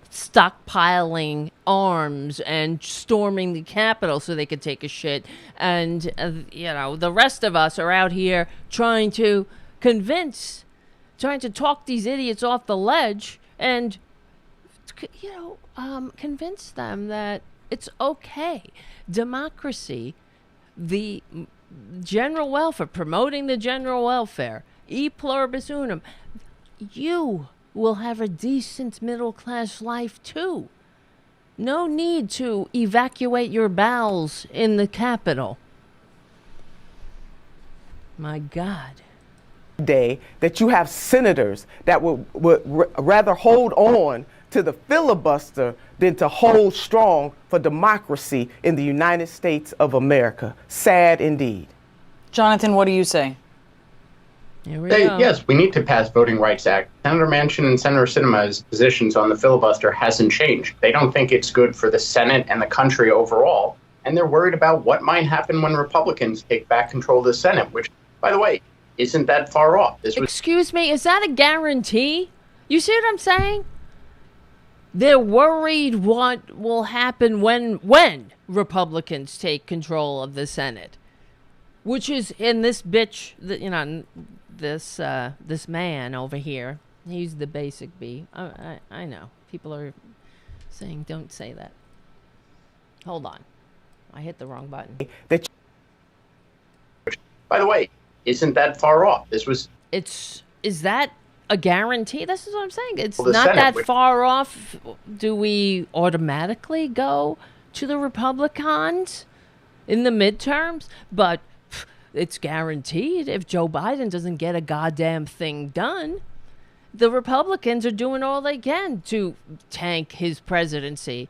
stockpiling arms and storming the Capitol so they could take a shit. And, the rest of us are out here trying to talk these idiots off the ledge and, convince them that it's okay. Democracy, the general welfare, promoting the general welfare, e pluribus unum, you will have a decent middle-class life too. No need to evacuate your bowels in the Capitol. My God. Day that you have senators that would rather hold on to the filibuster than to hold strong for democracy in the United States of America. Sad indeed. Jonathan, what do you say? Here we go. Yes, we need to pass Voting Rights Act. Senator Manchin and Senator Sinema's positions on the filibuster hasn't changed. They don't think it's good for the Senate and the country overall, and they're worried about what might happen when Republicans take back control of the Senate, which, by the way, isn't that far off. Excuse me, is that a guarantee? You see what I'm saying? They're worried what will happen when Republicans take control of the Senate, which is in this bitch, this man over here. He's the basic B. I know. People are saying don't say that. Hold on. I hit the wrong button. By the way, isn't that far off? Is that a guarantee. This is what I'm saying. It's Well, the not Senate that far off. Do we automatically go to the Republicans in the midterms? But it's guaranteed if Joe Biden doesn't get a goddamn thing done, the Republicans are doing all they can to tank his presidency.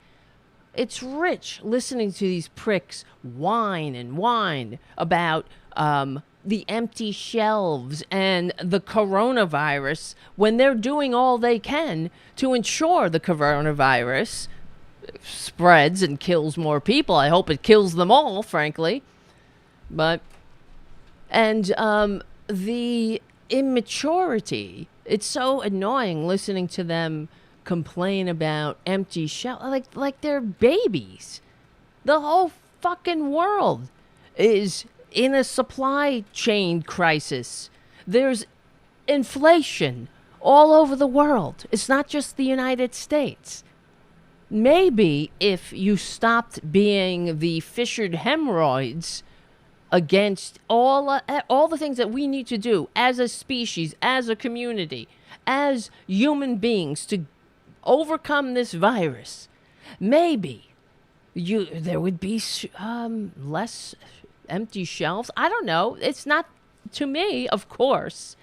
It's rich listening to these pricks whine and whine about the empty shelves and the coronavirus when they're doing all they can to ensure the coronavirus spreads and kills more people. I hope it kills them all, frankly. But, and the immaturity, it's so annoying listening to them complain about empty shelves, like they're babies. The whole fucking world is in a supply chain crisis. There's inflation all over the world. It's not just the United States. Maybe if you stopped being the fissured hemorrhoids against all the things that we need to do as a species, as a community, as human beings to overcome this virus, maybe there would be less empty shelves. I don't know. It's not, to me, of course.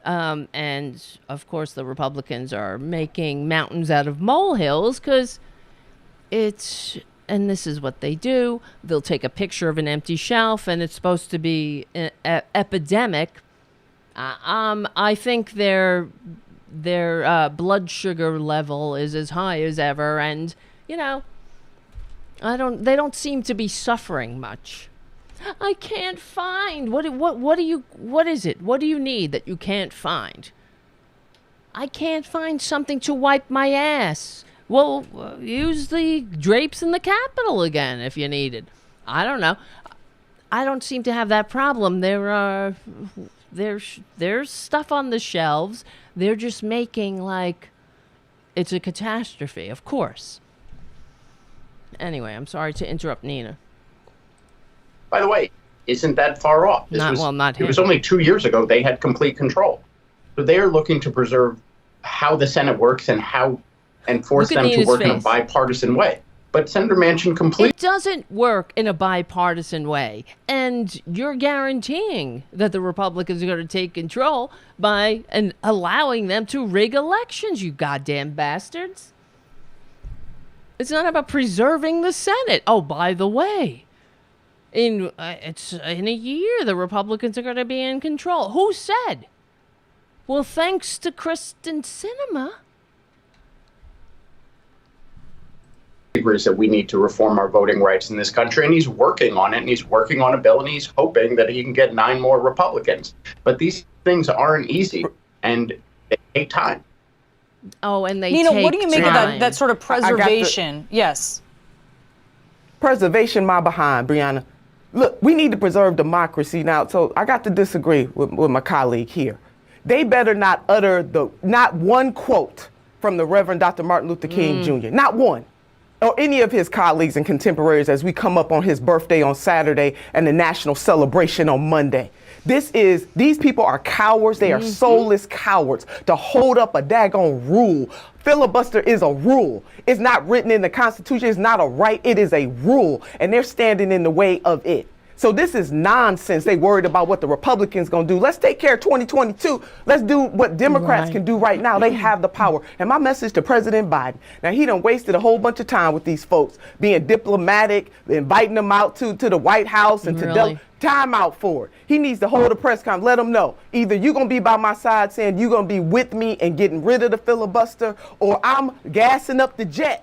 And of course, the Republicans are making mountains out of molehills because and this is what they do. They'll take a picture of an empty shelf and it's supposed to be an epidemic. I think their blood sugar level is as high as ever, and they don't seem to be suffering much. I can't find what is it? What do you need that you can't find? I can't find something to wipe my ass. Well, use the drapes in the Capitol again if you need it. I don't know. I don't seem to have that problem. There's stuff on the shelves. They're just making like it's a catastrophe, of course. Anyway, I'm sorry to interrupt Nina. By the way, isn't that far off? Not him. It was only 2 years ago they had complete control. So they are looking to preserve how the Senate works and force them to work in a bipartisan way. But Senator Manchin completely... It doesn't work in a bipartisan way. And you're guaranteeing that the Republicans are going to take control by allowing them to rig elections, you goddamn bastards. It's not about preserving the Senate. Oh, by the way, in a year, the Republicans are going to be in control. Who said? Well, thanks to Kristen Sinema. Is that we need to reform our voting rights in this country, and he's working on it, and he's working on a bill, and he's hoping that he can get 9 more Republicans. But these things aren't easy, and they take time. Oh, and Nina, what do you make of that sort of preservation? Yes. Preservation, my behind, Brianna. Look, we need to preserve democracy now, so I got to disagree with my colleague here. They better not utter not one quote from the Reverend Dr. Martin Luther King Jr., not one. Or any of his colleagues and contemporaries as we come up on his birthday on Saturday and the national celebration on Monday. These people are cowards. They are soulless cowards to hold up a daggone rule. Filibuster is a rule. It's not written in the Constitution. It's not a right. It is a rule. And they're standing in the way of it. So this is nonsense. They worried about what the Republicans going to do. Let's take care of 2022. Let's do what Democrats can do right now. They have the power. And my message to President Biden, now he done wasted a whole bunch of time with these folks, being diplomatic, inviting them out to the White House and to time out for it. He needs to hold a press conference, let them know. Either you're going to be by my side saying you're going to be with me and getting rid of the filibuster, or I'm gassing up the jet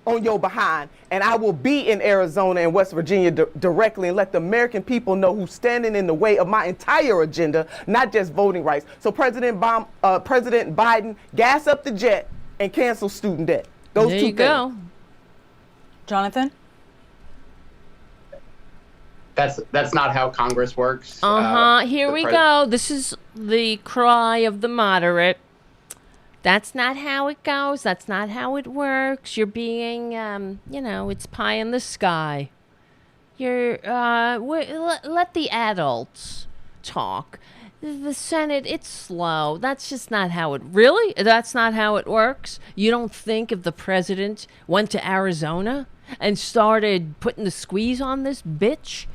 on your behind, and I will be in Arizona and West Virginia directly and let the American people know who's standing in the way of my entire agenda, not just voting rights. So President Biden, gas up the jet and cancel student debt. Those there two you go. Jonathan? That's not how Congress works. Here we go. This is the cry of the moderate. That's not how it goes. That's not how it works. You're being, it's pie in the sky. Let the adults talk. The Senate, it's slow. That's just not how it really. That's not how it works. You don't think if the president went to Arizona and started putting the squeeze on this bitch,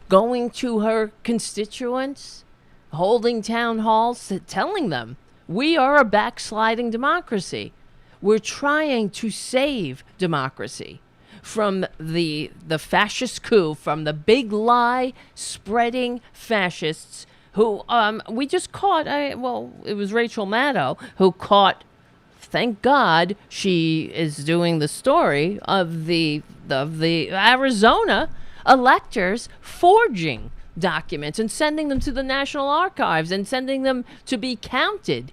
going to her constituents, holding town halls, telling them we are a backsliding democracy. We're trying to save democracy from the fascist coup, from the big lie spreading fascists who we just caught. It was Rachel Maddow who caught. Thank God she is doing the story of the Arizona electors forging documents and sending them to the National Archives and sending them to be counted.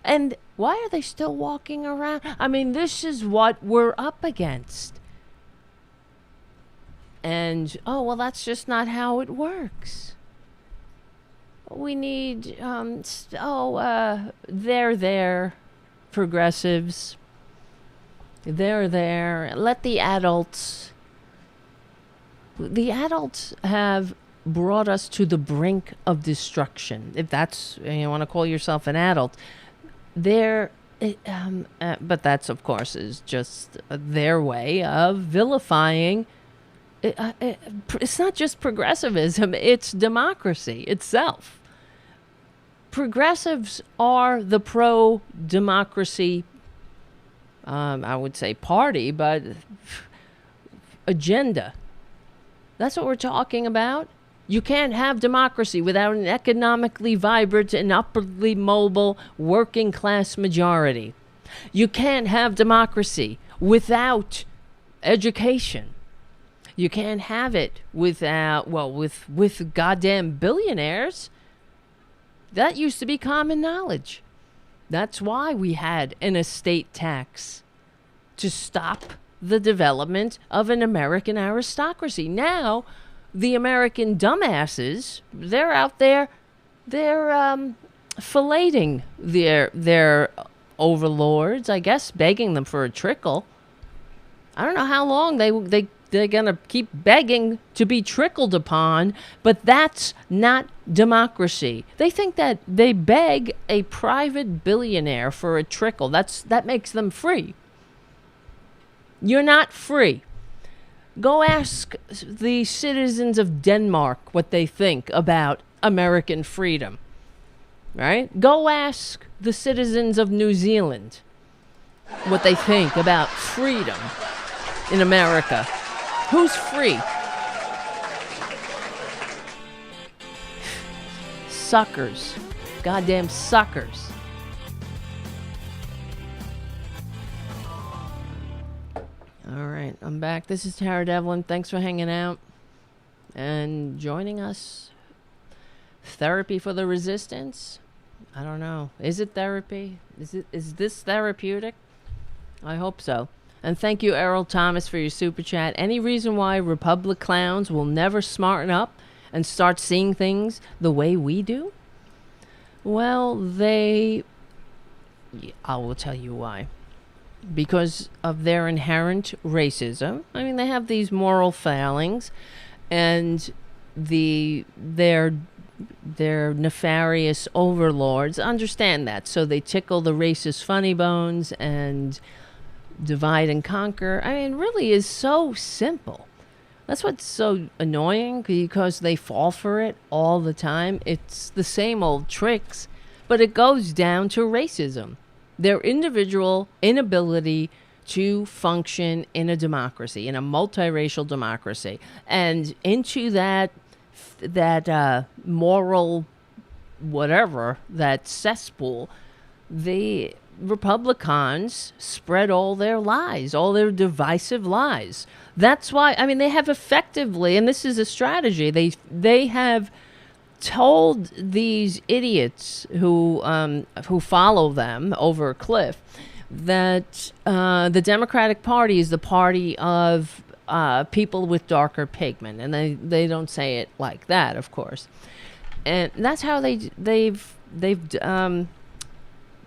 And why are they still walking around? I mean, this is what we're up against. And, that's just not how it works. We need, they're there, progressives. They're there. Let the adults have brought us to the brink of destruction. If that's, you want to call yourself an adult. But that's, of course, is just their way of vilifying. It's not just progressivism, it's democracy itself. Progressives are the pro-democracy, I would say party, but agenda. That's what we're talking about. You can't have democracy without an economically vibrant and upwardly mobile working class majority. You can't have democracy without education. You can't have it without, with goddamn billionaires. That used to be common knowledge. That's why we had an estate tax, to stop the development of an American aristocracy. Now, the American dumbasses, they're out there, they're filleting their overlords, I guess, begging them for a trickle. I don't know how long they're going to keep begging to be trickled upon, but that's not democracy. They think that they beg a private billionaire for a trickle. That makes them free. You're not free. Go ask the citizens of Denmark what they think about American freedom, right? Go ask the citizens of New Zealand what they think about freedom in America. Who's free? Suckers. Goddamn suckers. All right, I'm back. This is Tara Devlin. Thanks for hanging out and joining us. Therapy for the resistance? I don't know. Is it therapy? Is this therapeutic? I hope so. And thank you, Errol Thomas, for your super chat. Any reason why Republic clowns will never smarten up and start seeing things the way we do? Well, I will tell you why. Because of their inherent racism. I mean, they have these moral failings, and their nefarious overlords understand that. So they tickle the racist funny bones and divide and conquer. I mean, it really is so simple. That's what's so annoying, because they fall for it all the time. It's the same old tricks, but it goes down to racism. Their individual inability to function in a democracy, in a multiracial democracy, and into that moral whatever, that cesspool, the Republicans spread all their lies, all their divisive lies. That's why, I mean, they have effectively, and this is a strategy, they have told these idiots who follow them over a cliff that the Democratic Party is the party of people with darker pigment, and they don't say it like that, of course, and that's how they've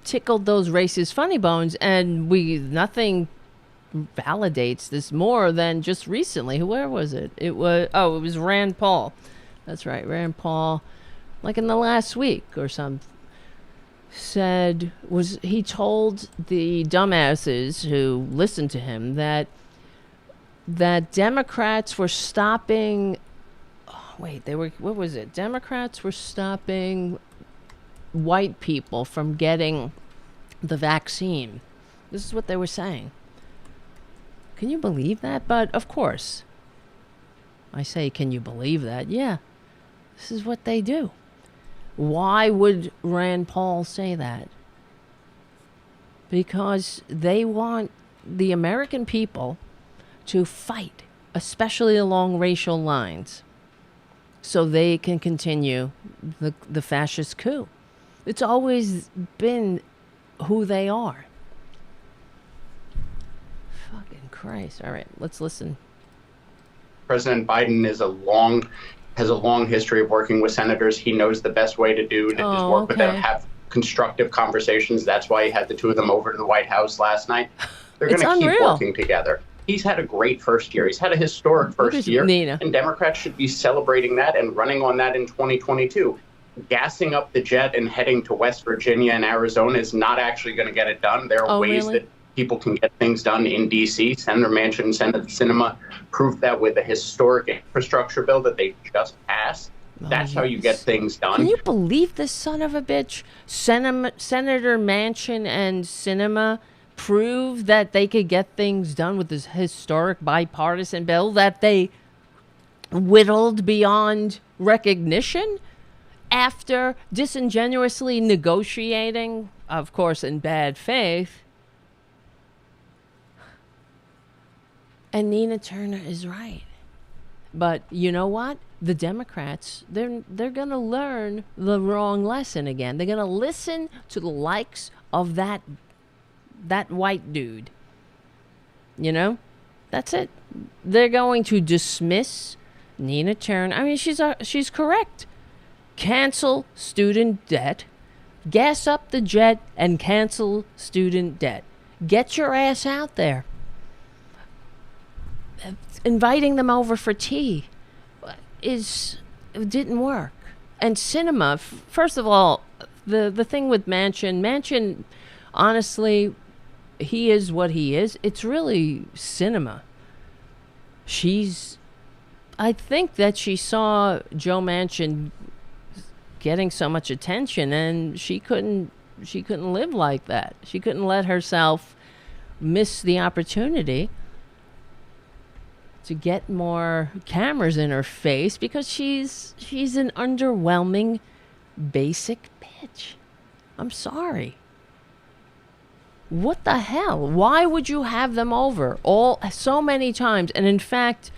tickled those racist funny bones, and nothing validates this more than just recently. Where was it? It was Rand Paul. That's right, Rand Paul like in the last week or something, he told the dumbasses who listened to him that Democrats were stopping. Oh, wait, what was it? Democrats were stopping white people from getting the vaccine. This is what they were saying. Can you believe that? But of course, I say, can you believe that? Yeah, this is what they do. Why would Rand Paul say that? Because they want the American people to fight, especially along racial lines, so they can continue the fascist coup. It's always been who they are. Fucking Christ. All right, let's listen. President Biden has a long history of working with senators. He knows the best way to do is work with them, have constructive conversations. That's why he had the two of them over to the White House last night. They're going to keep working together. He's had a great first year. He's had a historic first year. Nina. And Democrats should be celebrating that and running on that in 2022. Gassing up the jet and heading to West Virginia and Arizona is not actually going to get it done. There are ways that people can get things done in D.C. Senator Manchin and Senator Sinema proved that with a historic infrastructure bill that they just passed. That's how you get things done. Can you believe this son of a bitch? Senator Manchin and Sinema proved that they could get things done with this historic bipartisan bill that they whittled beyond recognition after disingenuously negotiating, of course, in bad faith. And Nina Turner is right. But you know what? The Democrats, they're going to learn the wrong lesson again. They're going to listen to the likes of that white dude. You know? That's it. They're going to dismiss Nina Turner. I mean, she's correct. Cancel student debt. Gas up the jet and cancel student debt. Get your ass out there. Inviting them over for tea didn't work. And Sinema, first of all, the thing with Manchin, honestly, he is what he is. It's really Sinema. I think that she saw Joe Manchin getting so much attention, and she couldn't live like that. She couldn't let herself miss the opportunity to get more cameras in her face, because she's an underwhelming, basic bitch. I'm sorry. What the hell? Why would you have them over so many times? And in fact,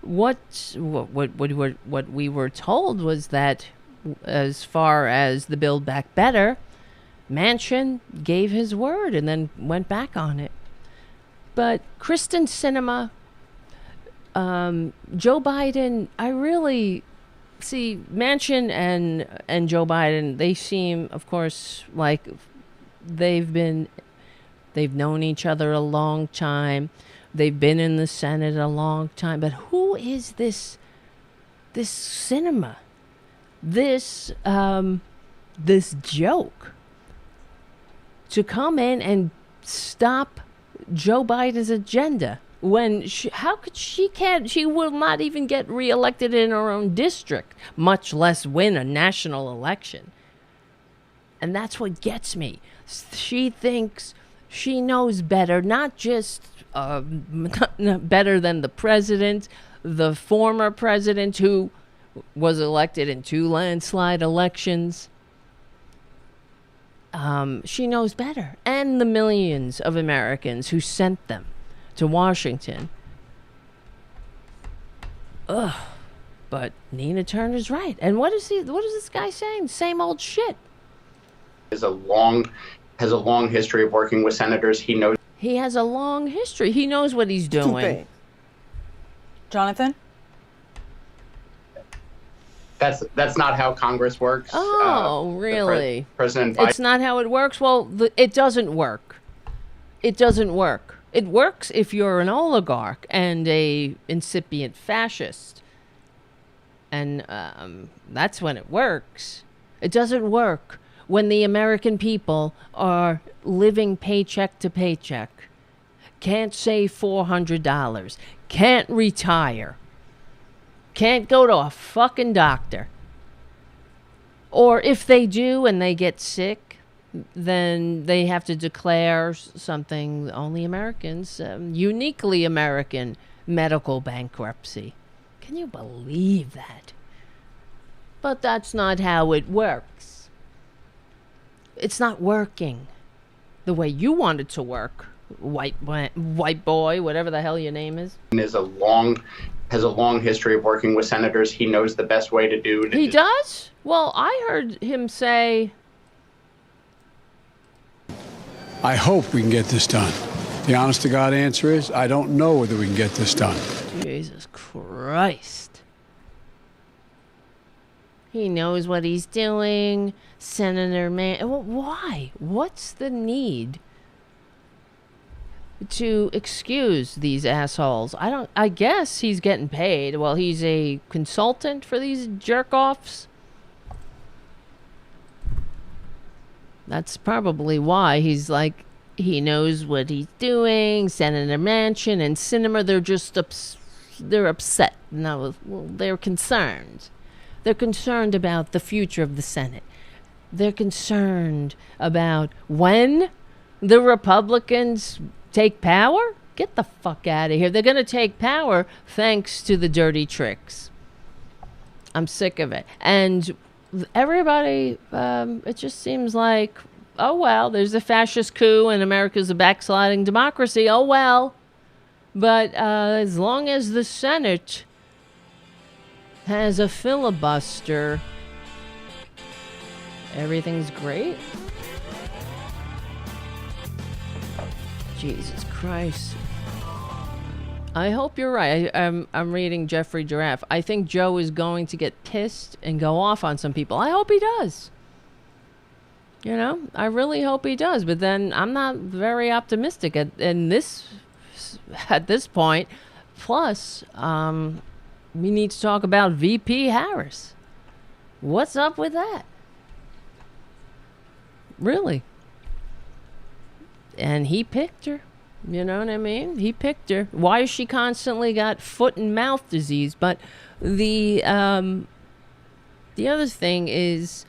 what we were told was that, as far as the Build Back Better, Manchin gave his word and then went back on it. But Kristen Sinema, Joe Biden, I really see Manchin and Joe Biden. They seem, of course, like they've known each other a long time. They've been in the Senate a long time. But who is this Sinema? This joke to come in and stop Joe Biden's agenda? When she will not even get reelected in her own district, much less win a national election. And that's what gets me. She thinks she knows better, not just better than the president, the former president who was elected in 2 landslide elections. She knows better. And the millions of Americans who sent them to Washington. Ugh. But Nina Turner's right. And what is this guy saying? Same old shit. Has a long history of working with senators. He has a long history. He knows what he's doing. Jonathan? That's not how Congress works. Oh, really? President Biden. It's not how it works? Well, it doesn't work. It doesn't work. It works if you're an oligarch and a incipient fascist. And that's when it works. It doesn't work when the American people are living paycheck to paycheck, can't save $400, can't retire, can't go to a fucking doctor. Or if they do and they get sick, then they have to declare something only Americans, uniquely American medical bankruptcy. Can you believe that? But that's not how it works. It's not working the way you want it to work, white boy, whatever the hell your name is. Has a long history of working with senators. He knows the best way to do it. He does? Well, I heard him say, I hope we can get this done. The honest to God answer is, I don't know whether we can get this done. Jesus Christ. He knows what he's doing. Senator why? What's the need to excuse these assholes? I guess he's getting paid. Well, he's a consultant for these jerk-offs. That's probably why he's like, he knows what he's doing. Senator Manchin and Sinema, they're upset. No, well, they're concerned. They're concerned about the future of the Senate. They're concerned about when the Republicans take power. Get the fuck out of here. They're going to take power thanks to the dirty tricks. I'm sick of it. And everybody, it just seems like, oh, well, there's a fascist coup and America's a backsliding democracy. Oh, well. But as long as the Senate has a filibuster, everything's great. Jesus Christ. I hope you're right. I'm reading Jeffrey Giraffe. I think Joe is going to get pissed and go off on some people. I hope he does. You know, I really hope he does. But then I'm not very optimistic at this point. Plus, we need to talk about VP Harris. What's up with that? Really? And he picked her. You know what I mean? He picked her. Why has she constantly got foot and mouth disease? But the other thing is,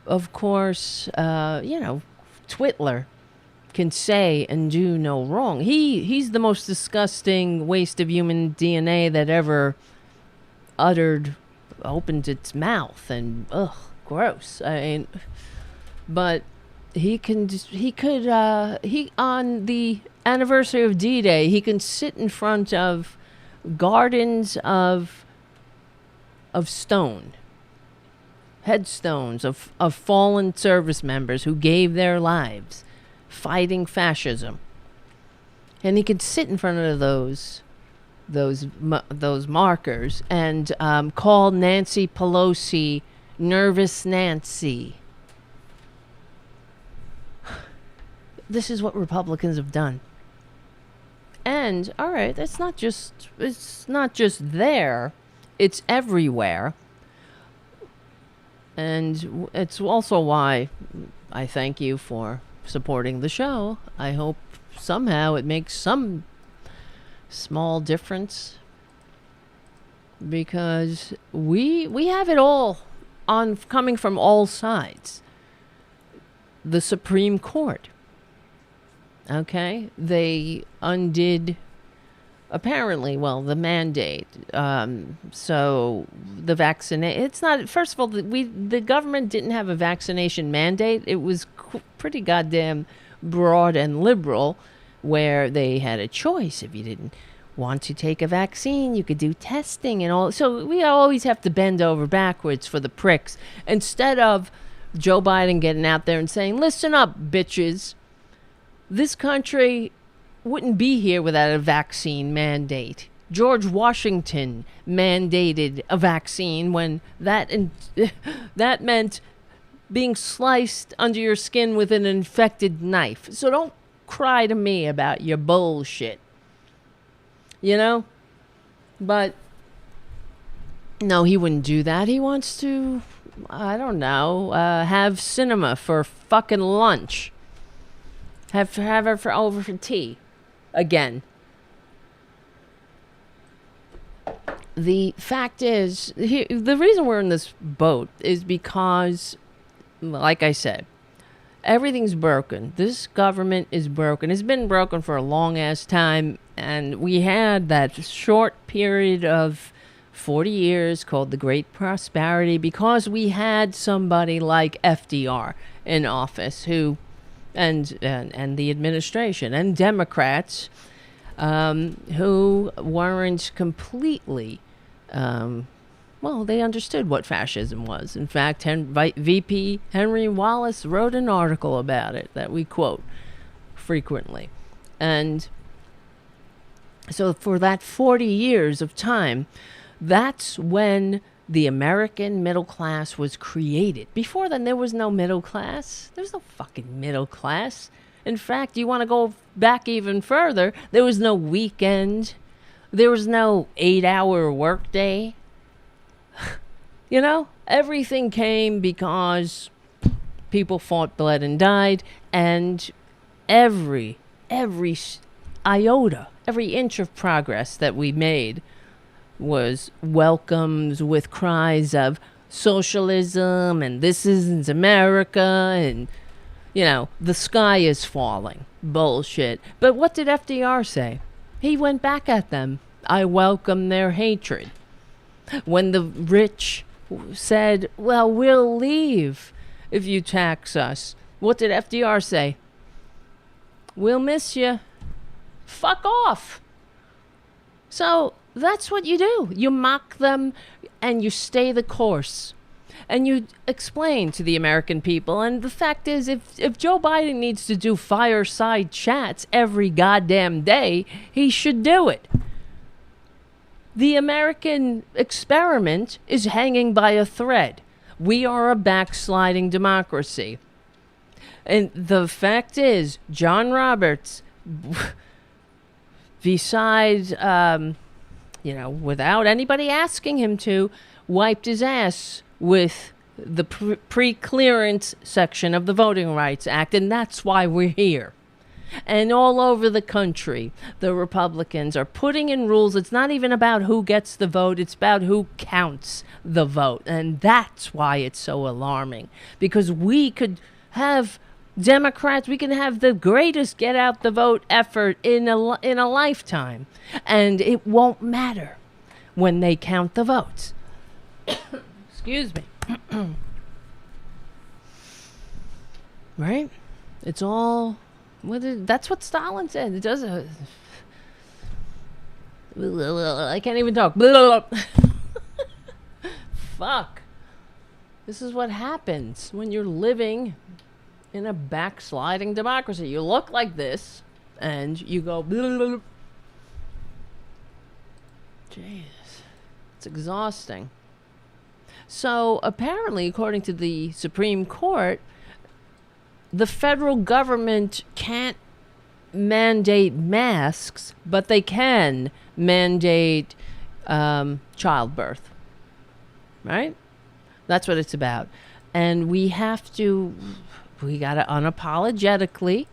of course, Twitler can say and do no wrong. He's the most disgusting waste of human DNA that ever opened its mouth, and gross. I mean, but he could on the anniversary of D-Day, he can sit in front of gardens of stone, headstones of fallen service members who gave their lives fighting fascism, and he could sit in front of those markers and call Nancy Pelosi Nervous Nancy. This is what Republicans have done. And all right, it's not just there, it's everywhere. And it's also why I thank you for supporting the show. I hope somehow it makes some small difference, because we have it all on coming from all sides. The Supreme Court, okay, they undid apparently, well, the mandate. So the vaccination, it's not, first of all, the government didn't have a vaccination mandate. It was pretty goddamn broad and liberal, where they had a choice. If you didn't want to take a vaccine, you could do testing and all. So we always have to bend over backwards for the pricks, instead of Joe Biden getting out there and saying, listen up, bitches. This country wouldn't be here without a vaccine mandate. George Washington mandated a vaccine when that meant being sliced under your skin with an infected knife. So don't cry to me about your bullshit. You know? But no, he wouldn't do that. He wants to I don't know, have Sinema for fucking lunch. Have her over for tea. Again. The fact is, the reason we're in this boat is because, like I said, everything's broken. This government is broken. It's been broken for a long-ass time, and we had that short period of 40 years called the Great Prosperity because we had somebody like FDR in office who, and the administration, and Democrats who weren't completely... they understood what fascism was. In fact, VP Henry Wallace wrote an article about it that we quote frequently. And so for that 40 years of time, that's when the American middle class was created. Before then, there was no middle class. There was no fucking middle class. In fact, you want to go back even further, there was no weekend. There was no 8-hour workday. You know, everything came because people fought, bled, and died, and every iota, every inch of progress that we made was welcomed with cries of socialism and this isn't America and, you know, the sky is falling. Bullshit. But what did FDR say? He went back at them. I welcome their hatred. When the rich said, well, we'll leave if you tax us, what did FDR say? We'll miss you. Fuck off. So that's what you do. You mock them and you stay the course. And you explain to the American people. And the fact is, if Joe Biden needs to do fireside chats every goddamn day, he should do it. The American experiment is hanging by a thread. We are a backsliding democracy. And the fact is, John Roberts, besides, without anybody asking him to, wiped his ass with the pre-clearance section of the Voting Rights Act, and that's why we're here. And all over the country, the Republicans are putting in rules. It's not even about who gets the vote. It's about who counts the vote. And that's why it's so alarming. Because we could have Democrats, we can have the greatest get out the vote effort in a lifetime. And it won't matter when they count the votes. Excuse me. Right? It's all... that's what Stalin said. It doesn't... I can't even talk. Fuck. This is what happens when you're living in a backsliding democracy. You look like this, and you go... Jesus. It's exhausting. So, apparently, according to the Supreme Court, the federal government can't mandate masks, but they can mandate childbirth. Right? That's what it's about. And we got to unapologetically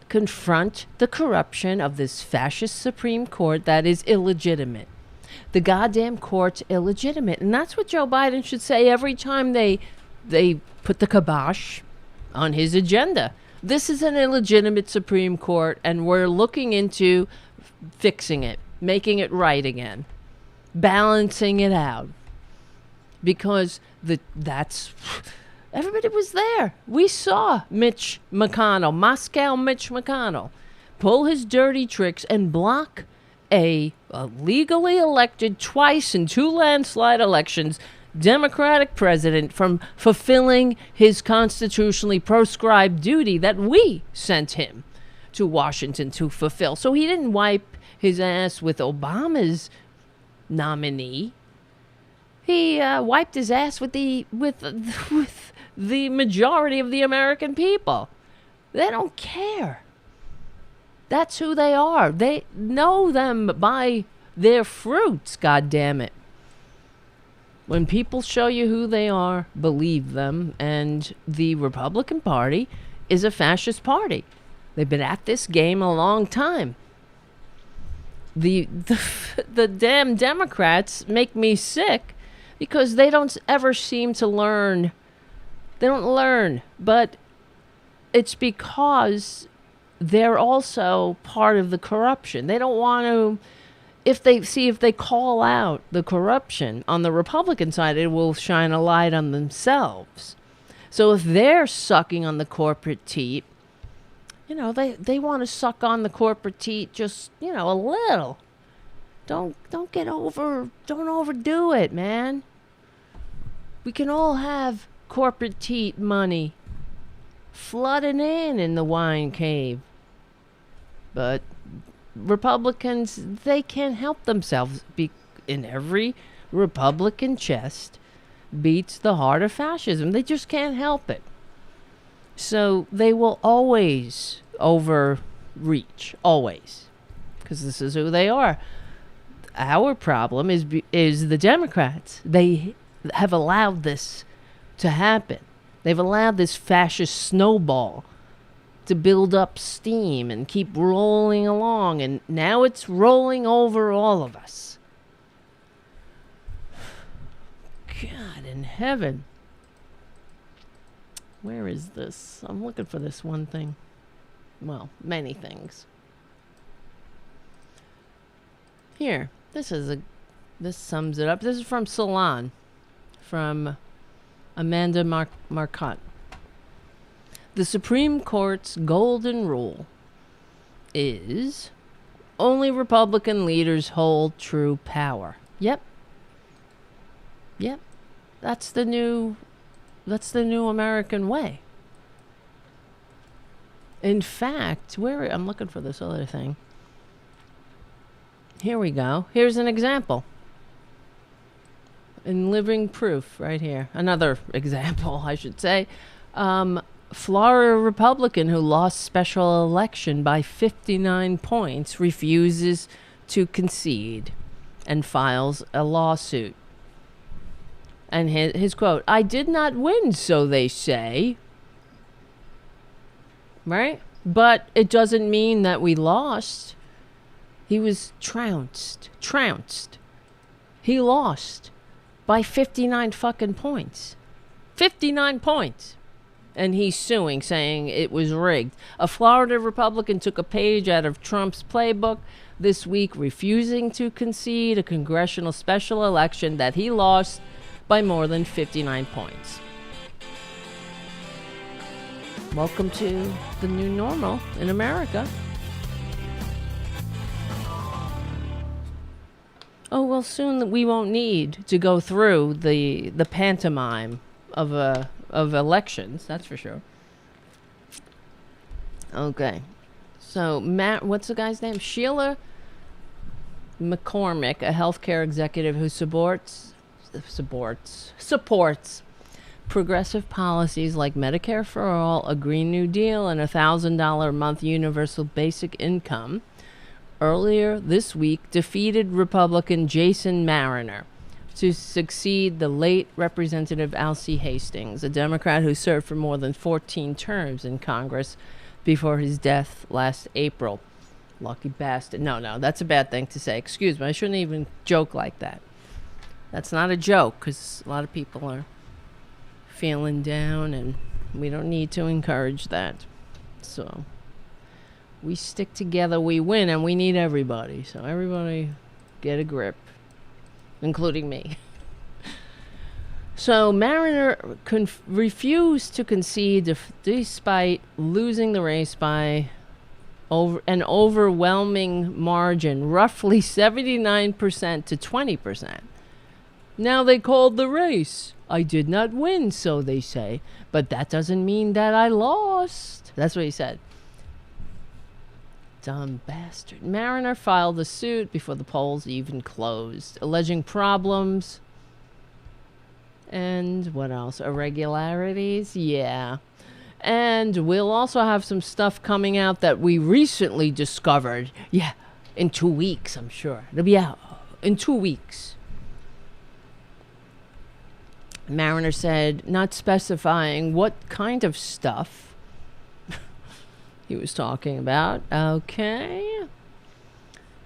confront the corruption of this fascist Supreme Court that is illegitimate. The goddamn court's illegitimate. And that's what Joe Biden should say every time they put the kibosh on his agenda. This is an illegitimate Supreme Court, and we're looking into fixing it, making it right again, balancing it out. Because that's... everybody was there. We saw Mitch McConnell, Moscow Mitch McConnell, pull his dirty tricks and block a legally elected twice in 2 landslide elections Democratic president from fulfilling his constitutionally proscribed duty that we sent him to Washington to fulfill. So he didn't wipe his ass with Obama's nominee. He wiped his ass with the majority of the American people. They don't care. That's who they are. They know them by their fruits, goddammit. When people show you who they are, believe them. And the Republican Party is a fascist party. They've been at this game a long time. The damn Democrats make me sick because they don't ever seem to learn. They don't learn, but it's because they're also part of the corruption. They don't want to. If they call out the corruption on the Republican side, it will shine a light on themselves. So if they're sucking on the corporate teat, they want to suck on the corporate teat just, a little. Don't overdo it, man. We can all have corporate teat money flooding in the wine cave. But Republicans, they can't help themselves. In every Republican chest beats the heart of fascism. They just can't help it. So they will always overreach, always, because this is who they are. Our problem is the Democrats. They have allowed this to happen. They've allowed this fascist snowball to build up steam and keep rolling along, and now it's rolling over all of us. God in heaven. Where is this? I'm looking for this one thing. Well, many things. Here, this sums it up. This is from Salon, from Amanda Marcotte. The Supreme Court's golden rule is only Republican leaders hold true power. Yep. That's the new American way. In fact, I'm looking for this other thing. Here we go. Here's an example. In living proof right here. Another example, I should say. Florida Republican who lost special election by 59 points refuses to concede and files a lawsuit. And his quote, "I did not win, so they say." Right? But it doesn't mean that we lost. He was trounced. He lost by 59 fucking points. 59 points. And he's suing, saying it was rigged. A Florida Republican took a page out of Trump's playbook this week, refusing to concede a congressional special election that he lost by more than 59 points. Welcome to the new normal in America. Oh, well, soon we won't need to go through the pantomime of elections, that's for sure. Okay. So, what's the guy's name? Sheila McCormick, a healthcare executive who supports progressive policies like Medicare for All, a Green New Deal, and $1,000 a month universal basic income, earlier this week defeated Republican Jason Mariner to succeed the late Representative Alcee Hastings, a Democrat who served for more than 14 terms in Congress before his death last April. Lucky bastard. No, that's a bad thing to say. Excuse me, I shouldn't even joke like that. That's not a joke, because a lot of people are feeling down, and we don't need to encourage that. So, we stick together, we win, and we need everybody. So everybody get a grip, including me. So Mariner refused to concede despite losing the race by an overwhelming margin, roughly 79% to 20%. Now they called the race. I did not win, so they say, but that doesn't mean that I lost. That's what he said. Dumb bastard. Mariner filed a suit before the polls even closed, alleging problems and what else? Irregularities? Yeah. And we'll also have some stuff coming out that we recently discovered. Yeah, in 2 weeks, I'm sure. It'll be out in 2 weeks. Mariner said, not specifying what kind of stuff he was talking about. Okay.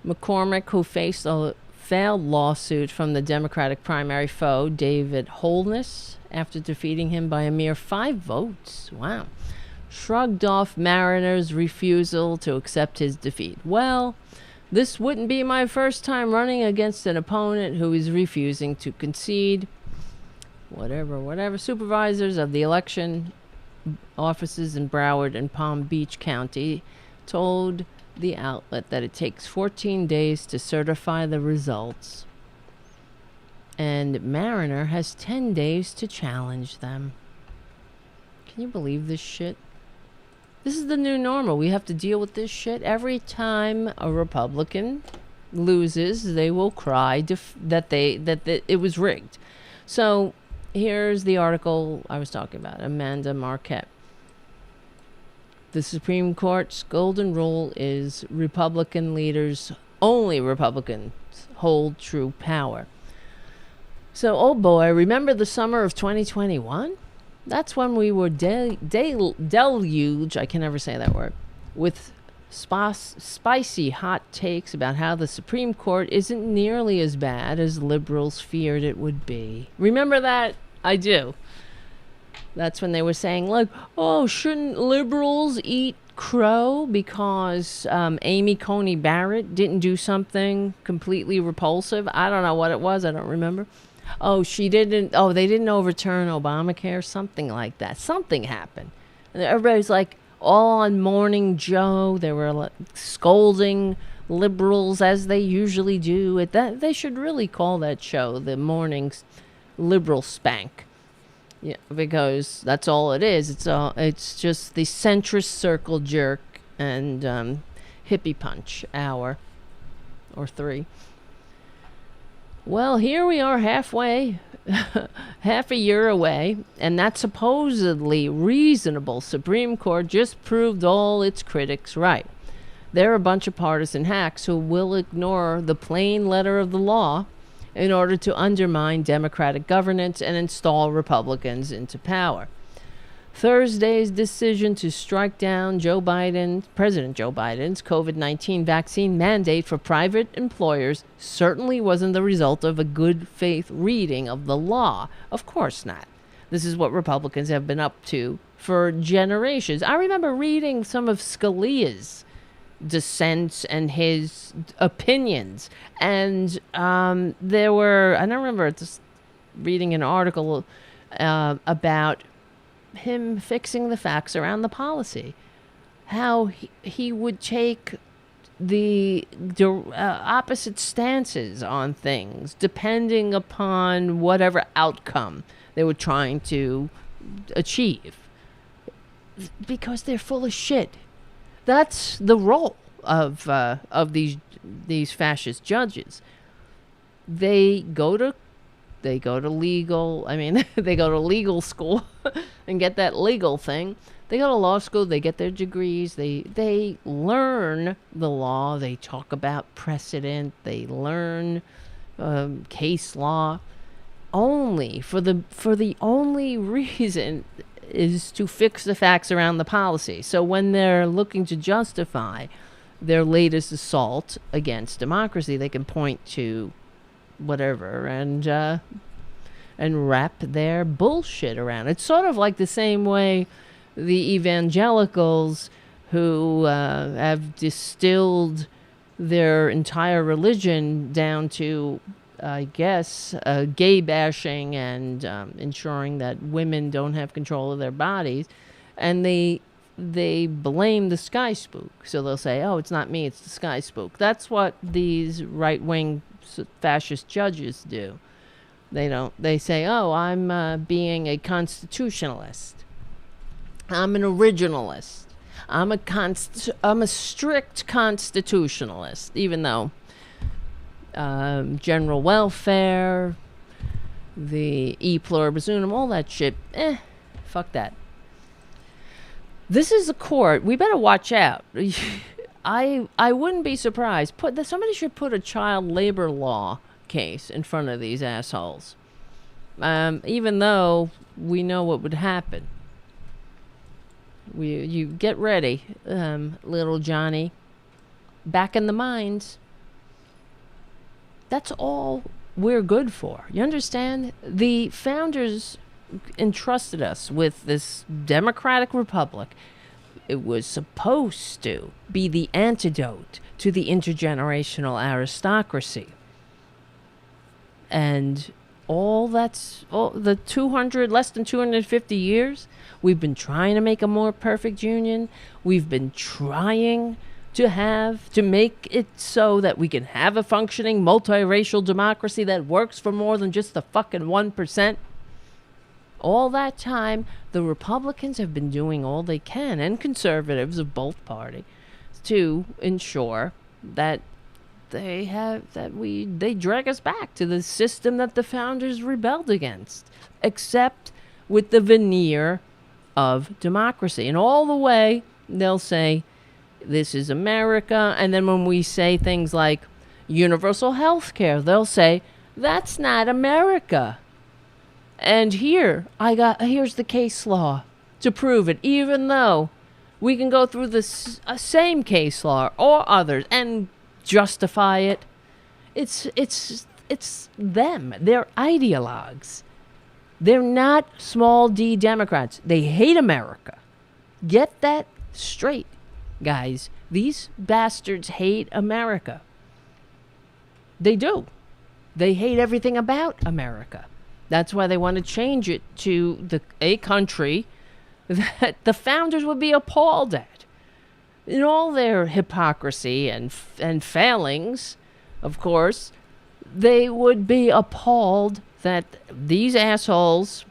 McCormick, who faced a failed lawsuit from the Democratic primary foe, David Holness, after defeating him by a mere 5 votes. Wow. Shrugged off Mariner's refusal to accept his defeat. Well, this wouldn't be my first time running against an opponent who is refusing to concede. Whatever. Supervisors of the election offices in Broward and Palm Beach County told the outlet that it takes 14 days to certify the results. And Mariner has 10 days to challenge them. Can you believe this shit? This is the new normal. We have to deal with this shit. Every time a Republican loses, they will cry that it was rigged. So here's the article I was talking about, Amanda Marquette. The Supreme Court's golden rule is only Republicans hold true power. So, oh boy, remember the summer of 2021? That's when we were deluged, I can never say that word, with spicy hot takes about how the Supreme Court isn't nearly as bad as liberals feared it would be. Remember that? I do. That's when they were saying, like, oh, shouldn't liberals eat crow because Amy Coney Barrett didn't do something completely repulsive? I don't know what it was. I don't remember. Oh, they didn't overturn Obamacare, something like that. Something happened. And everybody's like all on Morning Joe. They were like, scolding liberals as they usually do. They should really call that show the Morning Liberal Spank. Yeah, because that's all it is. It's just the centrist circle jerk and hippie punch hour or 3. Well, here we are halfway, half a year away, and that supposedly reasonable Supreme Court just proved all its critics right. They're a bunch of partisan hacks who will ignore the plain letter of the law in order to undermine democratic governance and install Republicans into power. Thursday's decision to strike down President Joe Biden's COVID-19 vaccine mandate for private employers certainly wasn't the result of a good faith reading of the law. Of course not. This is what Republicans have been up to for generations. I remember reading some of Scalia's dissents and his opinions, and I don't remember just reading an article about him fixing the facts around the policy, how he would take the opposite stances on things depending upon whatever outcome they were trying to achieve, because they're full of shit. That's the role of these fascist judges. They go to legal. I mean, they go to legal school and get that legal thing. They go to law school. They get their degrees. They learn the law. They talk about precedent. They learn case law. Only for the only reason is to fix the facts around the policy. So when they're looking to justify their latest assault against democracy, they can point to whatever and wrap their bullshit around. It's sort of like the same way the evangelicals who have distilled their entire religion down to, I guess, gay bashing and ensuring that women don't have control of their bodies, and they blame the sky spook. So they'll say, oh, it's not me, it's the sky spook. That's what these right-wing fascist judges do. They say, oh, I'm being a constitutionalist. I'm an originalist. I'm a strict constitutionalist, even though general welfare, the e pluribus unum, all that shit, fuck that. This is a court. We better watch out. I wouldn't be surprised. Somebody should put a child labor law case in front of these assholes. even though we know what would happen. You get ready, little Johnny. Back in the mines. That's all we're good for. You understand? The founders entrusted us with this democratic republic. It was supposed to be the antidote to the intergenerational aristocracy. And all the less than 250 years, we've been trying to make a more perfect union. We've been trying to make it so that we can have a functioning multiracial democracy that works for more than just the fucking 1%. All that time, the Republicans have been doing all they can, and conservatives of both parties, to ensure that they drag us back to the system that the founders rebelled against, except with the veneer of democracy. And all the way, they'll say, this is America. And then when we say things like universal health care, they'll say, that's not America. And here's the case law to prove it, even though we can go through the same case law or others and justify it. It's them. They're ideologues. They're not small d Democrats. They hate America. Get that straight, guys. These bastards hate America. They do. They hate everything about America. That's why they want to change it to a country that the founders would be appalled at. In all their hypocrisy and failings, of course, they would be appalled that these assholes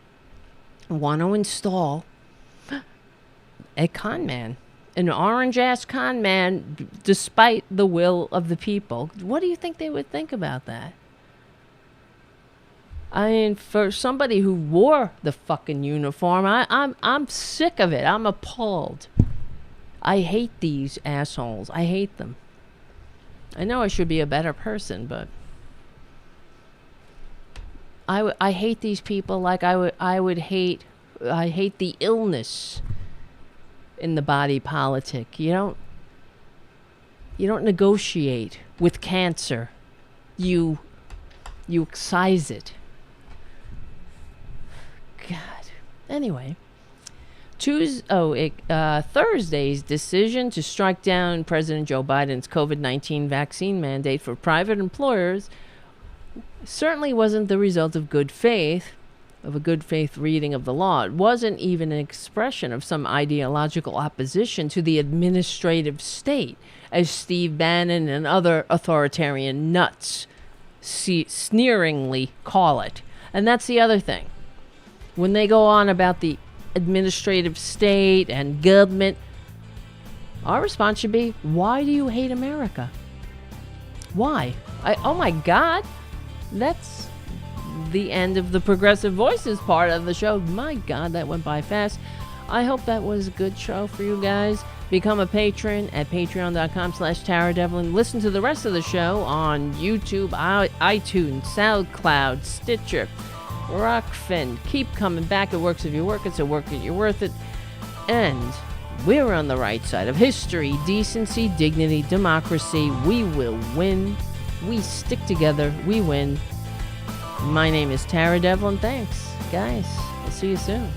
want to install a con man, an orange-ass con man, despite the will of the people. What do you think they would think about that? I mean, for somebody who wore the fucking uniform, I'm sick of it. I'm appalled. I hate these assholes. I hate them. I know I should be a better person, but I hate these people like I hate the illness in the body politic. You don't negotiate with cancer. You excise it. God. Anyway, Thursday's decision to strike down President Joe Biden's COVID-19 vaccine mandate for private employers certainly wasn't the result of a good faith reading of the law. It wasn't even an expression of some ideological opposition to the administrative state, as Steve Bannon and other authoritarian nuts sneeringly call it. And that's the other thing. When they go on about the administrative state and government, our response should be, why do you hate America? Why? Oh my God. That's the end of the Progressive Voices part of the show. My God, that went by fast. I hope that was a good show for you guys. Become a patron at patreon.com/TaraDevlin. Listen to the rest of the show on YouTube, iTunes, SoundCloud, Stitcher, Rockfin. Keep coming back. It works if you work it, so work it, you're worth it. And we're on the right side of history, decency, dignity, democracy. We will win. We stick together. We win. My name is Tara Devlin. Thanks, guys. I'll see you soon.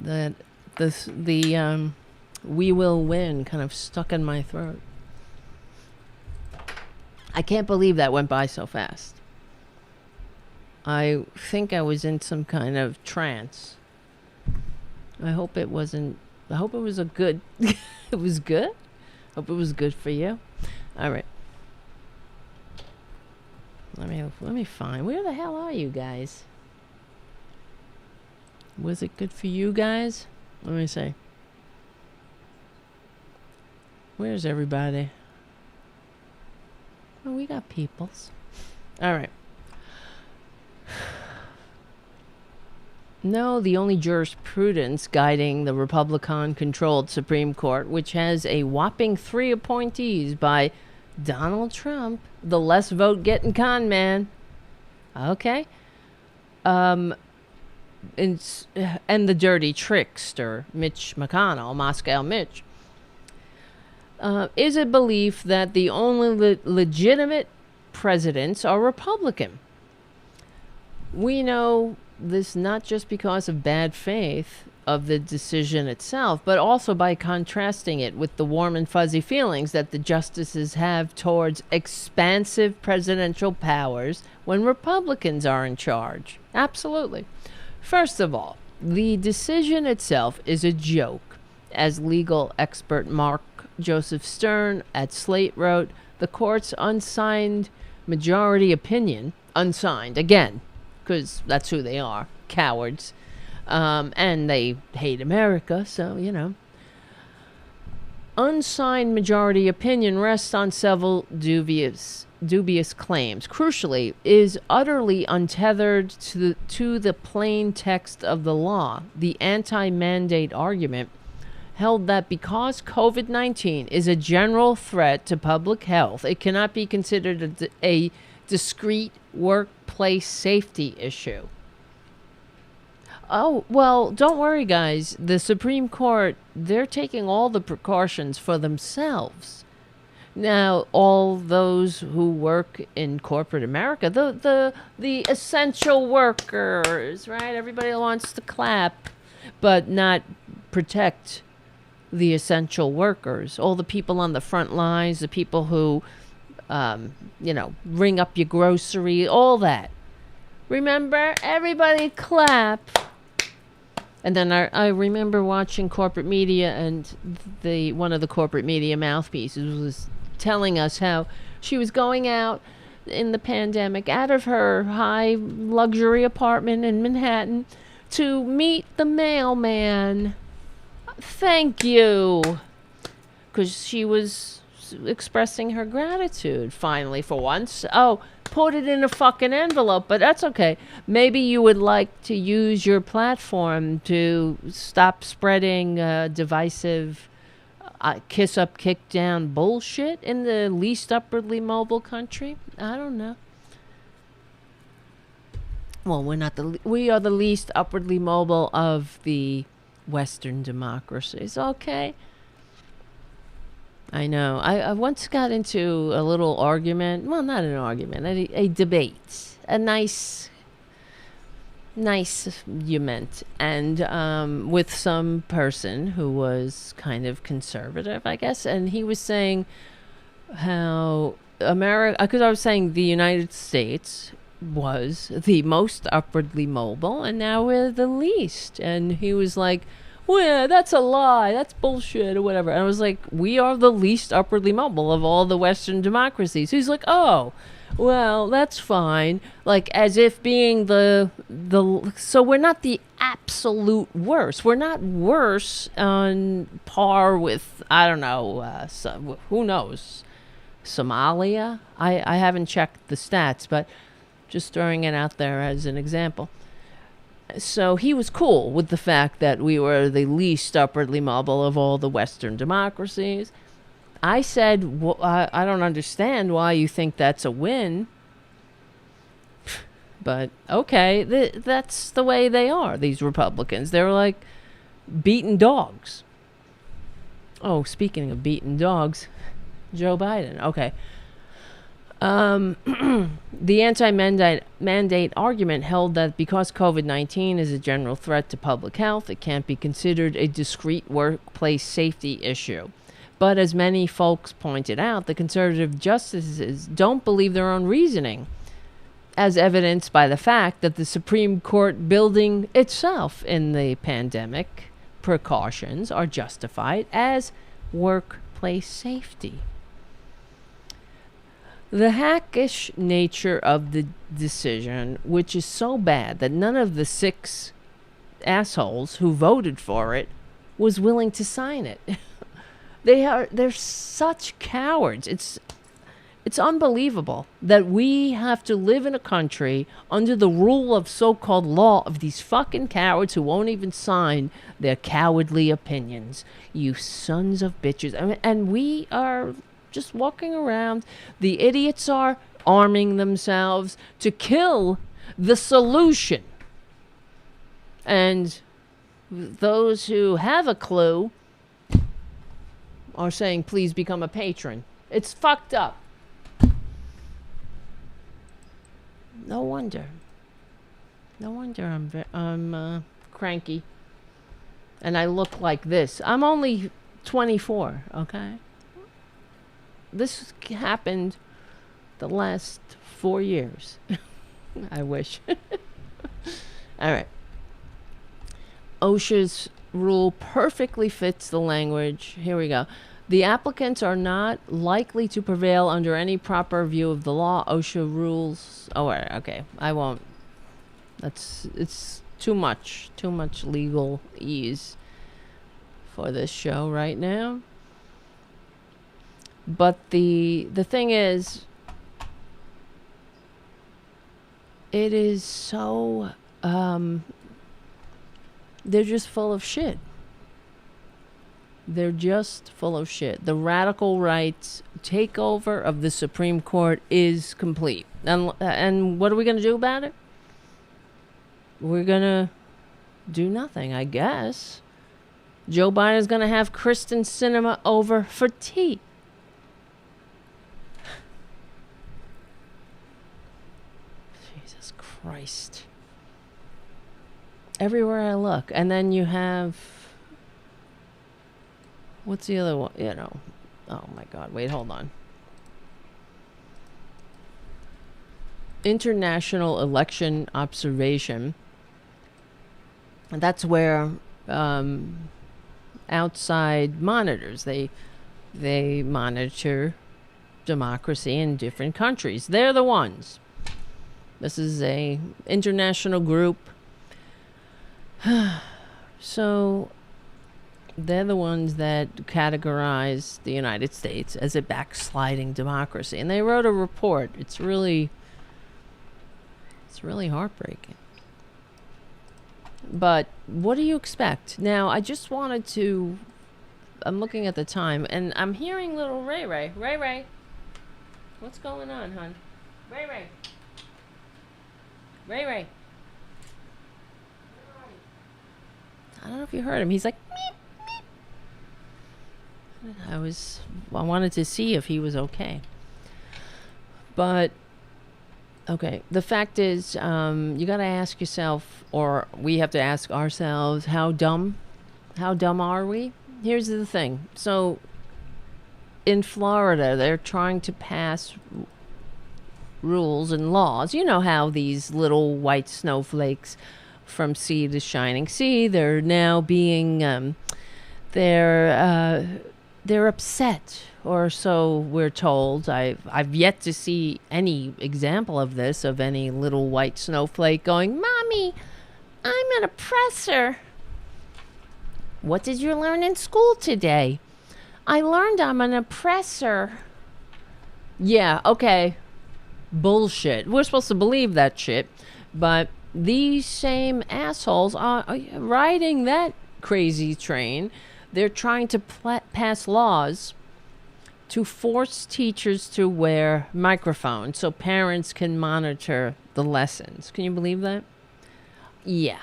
The we will win kind of stuck in my throat. I can't believe that went by so fast. I think I was in some kind of trance. I hope it wasn't. I hope it was a good. It was good. Hope it was good for you. All right. Let me find. Where the hell are you guys? Was it good for you guys? Let me see. Where's everybody? Oh, we got peoples. All right. No, the only jurisprudence guiding the Republican-controlled Supreme Court, which has a whopping 3 appointees by Donald Trump, the less vote-getting con man. Okay. And the dirty trickster, Mitch McConnell, Moscow Mitch, is a belief that the only legitimate presidents are Republican. We know this not just because of bad faith of the decision itself, but also by contrasting it with the warm and fuzzy feelings that the justices have towards expansive presidential powers when Republicans are in charge. Absolutely. First of all, the decision itself is a joke. As legal expert Mark Joseph Stern at Slate wrote, the court's unsigned majority opinion, unsigned, again, because that's who they are, cowards, and they hate America, so, you know. Unsigned majority opinion rests on several dubious claims. Crucially, is utterly untethered to the plain text of the law. The anti-mandate argument held that because COVID-19 is a general threat to public health, it cannot be considered a discrete workplace safety issue. Oh, well, don't worry, guys. The Supreme Court, they're taking all the precautions for themselves. Now, all those who work in corporate America, the essential workers, right? Everybody wants to clap, but not protect the essential workers. All the people on the front lines, the people who, ring up your grocery, all that. Remember, everybody clap. And then I remember watching corporate media, and one of the corporate media mouthpieces was telling us how she was going out in the pandemic out of her high luxury apartment in Manhattan to meet the mailman. Thank you. Because she was expressing her gratitude, finally, for once. Oh, put it in a fucking envelope, but that's okay. Maybe you would like to use your platform to stop spreading divisive kiss up, kick down bullshit in the least upwardly mobile country. I don't know. Well, we are the least upwardly mobile of the Western democracies. Okay. I know. I once got into a little argument. Well, not an argument, a debate. A nice you meant. And with some person who was kind of conservative, I guess. And he was saying how America, because I was saying the United States was the most upwardly mobile, and now we're the least. And he was like, well, yeah, that's a lie. That's bullshit or whatever. And I was like, we are the least upwardly mobile of all the Western democracies. He's like, oh, well, that's fine. Like, as if being so we're not the absolute worst. We're not worse on par with, I don't know, who knows, Somalia? I haven't checked the stats, but just throwing it out there as an example. So he was cool with the fact that we were the least upwardly mobile of all the Western democracies. I said, I don't understand why you think that's a win. But, okay, that's the way they are, these Republicans. They're like beaten dogs. Oh, speaking of beaten dogs, Joe Biden. Okay. The anti-mandate argument held that because COVID-19 is a general threat to public health, it can't be considered a discrete workplace safety issue. But as many folks pointed out, the conservative justices don't believe their own reasoning, as evidenced by the fact that the Supreme Court building itself in the pandemic precautions are justified as workplace safety. The hackish nature of the decision, which is so bad that none of the 6 assholes who voted for it was willing to sign it. They're such cowards. It's unbelievable that we have to live in a country under the rule of so-called law of these fucking cowards who won't even sign their cowardly opinions. You sons of bitches. I mean, and we are just walking around. The idiots are arming themselves to kill the solution. And those who have a clue are saying, please become a patron. It's fucked up. No wonder. No wonder I'm cranky. And I look like this. I'm only 24, okay? This happened the last 4 years. I wish. All right. OSHA's rule perfectly fits the language. Here we go. The applicants are not likely to prevail under any proper view of the law. OSHA rules. Oh, okay. I won't. It's too much legal ease for this show right now. But the thing is, it is so they're just full of shit. They're just full of shit. The radical right's takeover of the Supreme Court is complete. And what are we going to do about it? We're going to do nothing, I guess. Joe Biden's going to have Kristen Sinema over for tea. Jesus Christ. Everywhere I look. And then you have... What's the other one? You know. Oh my God. Wait, hold on. International Election Observation. And that's where outside monitors, they monitor democracy in different countries. They're the ones. This is a international group. So they're the ones that categorize the United States as a backsliding democracy. And they wrote a report. It's really heartbreaking. But what do you expect? Now, I just wanted to... I'm looking at the time, and I'm hearing little Ray Ray. Ray Ray. What's going on, hon? Ray Ray. Ray Ray. I don't know if you heard him. He's like, meep, meep. I wanted to see if he was okay. But, okay. The fact is, you got to ask yourself, or we have to ask ourselves, how dumb are we? Here's the thing. So, in Florida, they're trying to pass rules and laws. You know how these little white snowflakes from sea to shining sea, they're now being they're upset, or so we're told. I've yet to see any example of this, of any little white snowflake going, "Mommy, I'm an oppressor." What did you learn in school today? I learned I'm an oppressor. Yeah, okay. Bullshit. We're supposed to believe that shit, but these same assholes are riding that crazy train. They're trying to pass laws to force teachers to wear microphones so parents can monitor the lessons. Can you believe that? Yeah.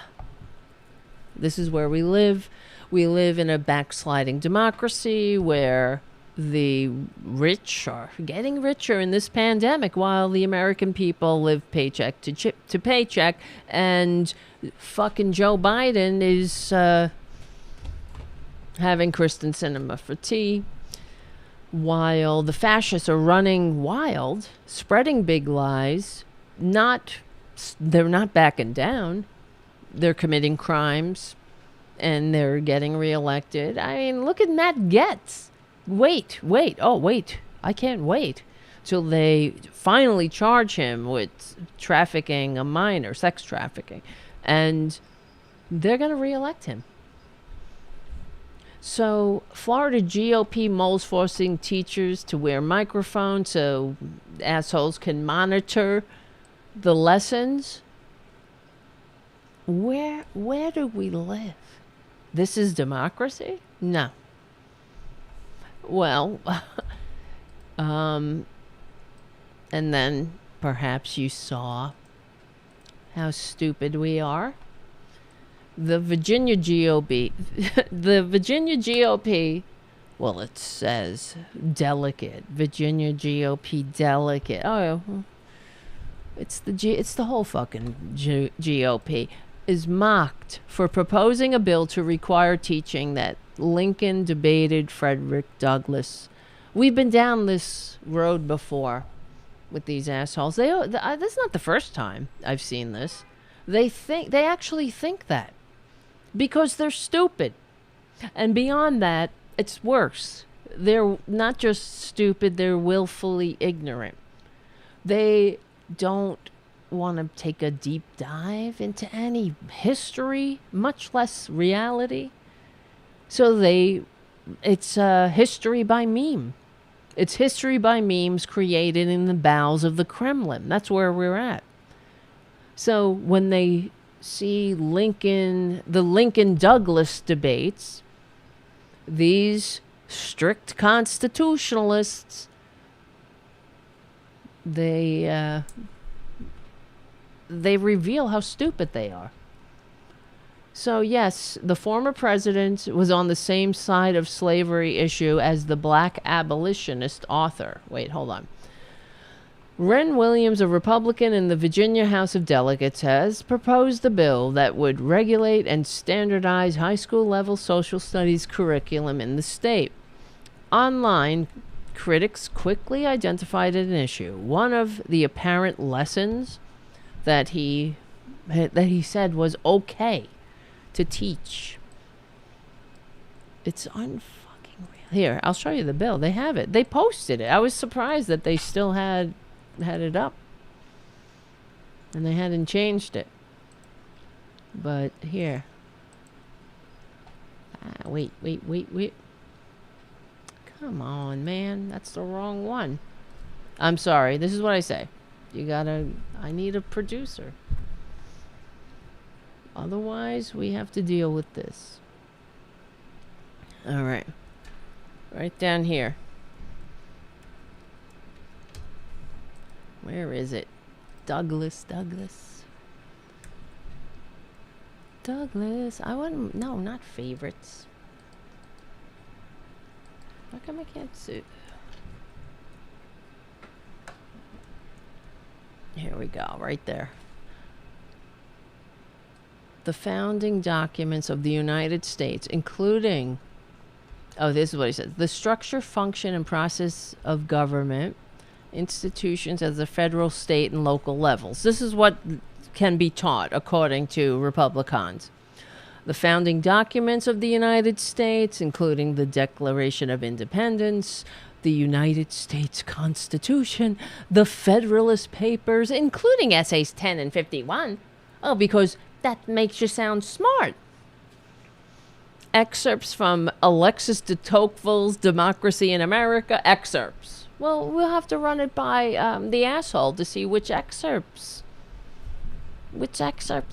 This is where we live. We live in a backsliding democracy where the rich are getting richer in this pandemic while the American people live paycheck to paycheck, and fucking Joe Biden is having Kristen Sinema for tea while the fascists are running wild, spreading big lies. They're not backing down. They're committing crimes and they're getting reelected. I mean, look at Matt Gaetz. Wait. I can't wait till they finally charge him with trafficking a minor, sex trafficking. And they're going to reelect him. So, Florida GOP moles forcing teachers to wear microphones so assholes can monitor the lessons. Where do we live? This is democracy? No. Well, and then perhaps you saw how stupid we are. The Virginia GOP, well, it says delegate, Virginia GOP delegate. Oh, it's the whole fucking GOP is mocked for proposing a bill to require teaching that Lincoln debated Frederick Douglas. We've been down this road before with these assholes. This is not the first time I've seen this. They actually think that. Because they're stupid. And beyond that, it's worse. They're not just stupid, they're willfully ignorant. They don't want to take a deep dive into any history, much less reality. So it's history by meme. It's history by memes created in the bowels of the Kremlin. That's where we're at. So when they see the Lincoln-Douglas debates, these strict constitutionalists, they reveal how stupid they are. So yes, the former president was on the same side of slavery issue as the black abolitionist author. Wait, hold on. Ren Williams, a Republican in the Virginia House of Delegates, has proposed a bill that would regulate and standardize high school level social studies curriculum in the state. Online, critics quickly identified an issue. One of the apparent lessons that he said was okay to teach. It's unfucking real. Here, I'll show you the bill. They have it. They posted it. I was surprised that they still had it up. And they hadn't changed it. But here. Wait. Come on, man. That's the wrong one. I'm sorry. This is what I say. I need a producer. Otherwise, we have to deal with this. All right. Right down here. Where is it? Douglas. I want... No, not favorites. How come I can't see? Here we go. Right there. The founding documents of the United States, including... Oh, this is what he says. The structure, function, and process of government institutions at the federal, state, and local levels. This is what can be taught, according to Republicans. The founding documents of the United States, including the Declaration of Independence, the United States Constitution, the Federalist Papers, including Essays 10 and 51. Oh, because that makes you sound smart. Excerpts from Alexis de Tocqueville's Democracy in America. Excerpts. Well, we'll have to run it by the asshole to see which excerpts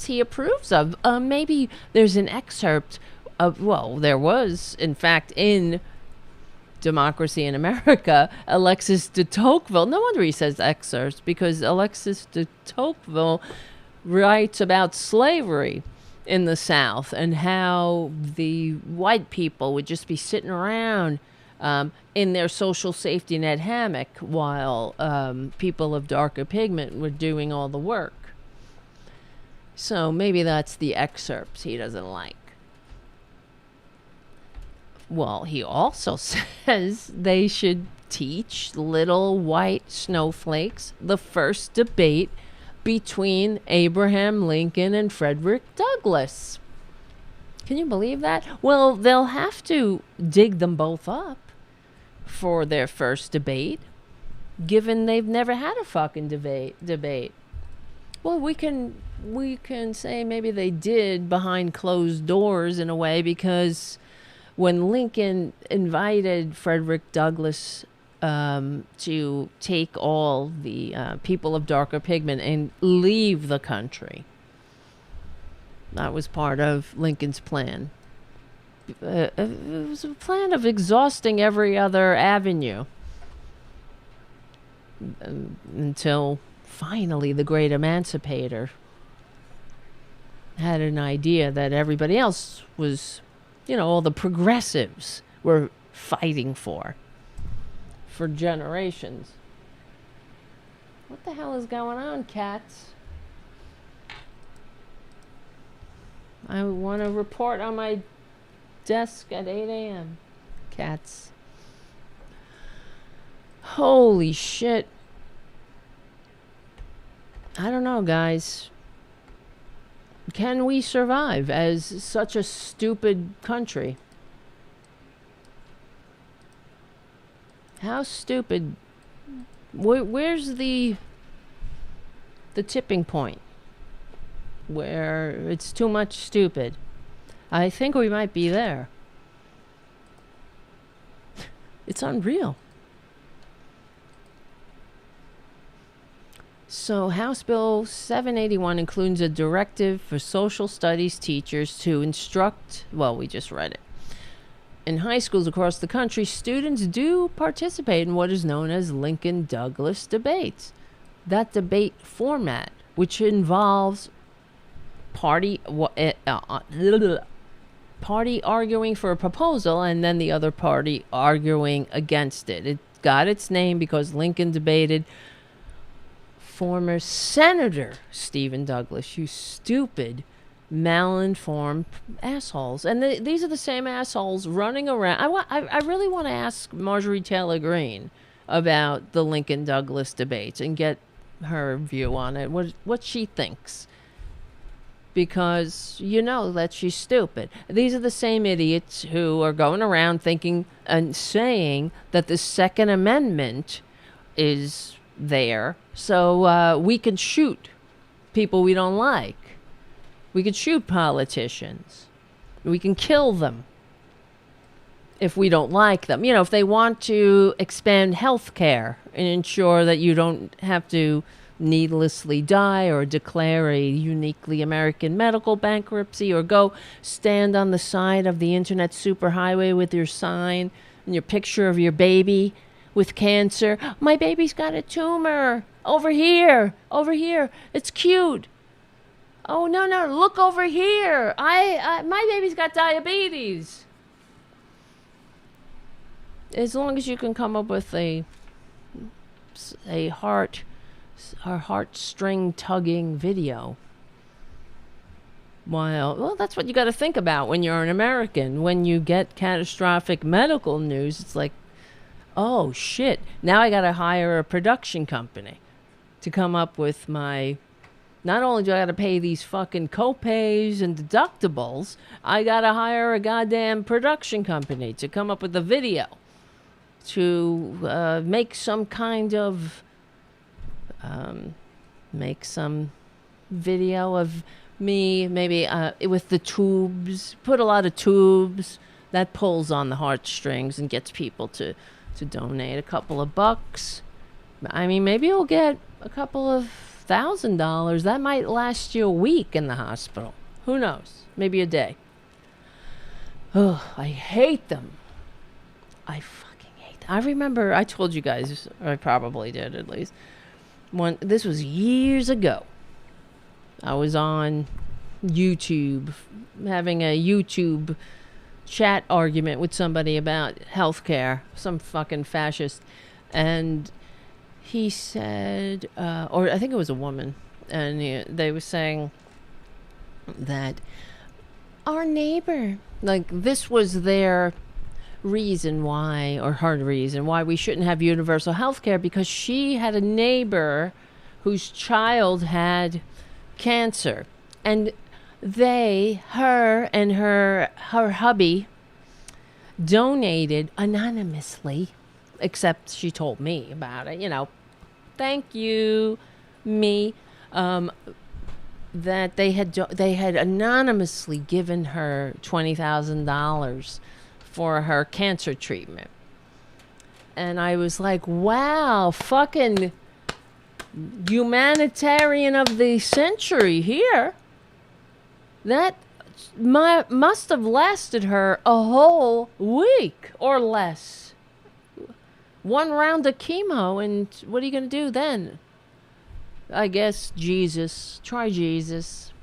he approves of. Maybe there's an excerpt of, well, there was, in fact, in Democracy in America, Alexis de Tocqueville. No wonder he says excerpts, because Alexis de Tocqueville writes about slavery in the South and how the white people would just be sitting around in their social safety net hammock while people of darker pigment were doing all the work. So maybe that's the excerpts he doesn't like. Well, he also says they should teach little white snowflakes the first debate between Abraham Lincoln and Frederick Douglass. Can you believe that? Well, they'll have to dig them both up for their first debate, given they've never had a fucking debate. Well, we can say maybe they did behind closed doors in a way, because when Lincoln invited Frederick Douglass to take all the people of darker pigment and leave the country. That was part of Lincoln's plan. It was a plan of exhausting every other avenue until finally the great emancipator had an idea that everybody else was, all the progressives were fighting for generations. What the hell is going on, cats? I want to report on my desk at 8 a.m. Cats. Holy shit. I don't know, guys. Can we survive as such a stupid country? How stupid? Where's the tipping point where it's too much stupid? I think we might be there. It's unreal. So House Bill 781 includes a directive for social studies teachers to instruct, well, we just read it. In high schools across the country, students do participate in what is known as Lincoln-Douglas debates. That debate format, which involves party arguing for a proposal and then the other party arguing against it. It got its name because Lincoln debated former Senator Stephen Douglas, you stupid, malinformed assholes. And these are the same assholes running around. I really want to ask Marjorie Taylor Greene about the Lincoln-Douglas debates and get her view on it, what she thinks. Because that she's stupid. These are the same idiots who are going around thinking and saying that the Second Amendment is there so we can shoot people we don't like. We can shoot politicians. We can kill them if we don't like them. If they want to expand health care and ensure that you don't have to needlessly die or declare a uniquely American medical bankruptcy or go stand on the side of the internet superhighway with your sign and your picture of your baby with cancer. My baby's got a tumor. Over here. It's cute. Oh, no, look over here. My baby's got diabetes. As long as you can come up with a heartstring tugging video. Well, that's what you got to think about when you're an American. When you get catastrophic medical news, it's like, oh shit, now I got to hire a production company to come up with my... Not only do I got to pay these fucking copays and deductibles, I got to hire a goddamn production company to come up with a video to make some kind of... make some video of me, maybe with the tubes, put a lot of tubes. That pulls on the heartstrings and gets people to donate a couple of bucks. I mean, maybe you'll get a couple of $1,000. That might last you a week in the hospital. Who knows? Maybe a day. Oh, I hate them. I fucking hate them. I remember, I told you guys, or I probably did at least, this was years ago. I was on YouTube, having a YouTube chat argument with somebody about healthcare, some fucking fascist, and he said, or I think it was a woman, and they were saying that our neighbor, like this was their reason why, or her reason why we shouldn't have universal health care, because she had a neighbor whose child had cancer, and her and her hubby donated anonymously, except she told me about it, thank you, me, that they had anonymously given her $20,000 for her cancer treatment. And I was like, wow, fucking humanitarian of the century here. That must have lasted her a whole week or less. One round of chemo, and what are you going to do then? I guess Jesus. Try Jesus.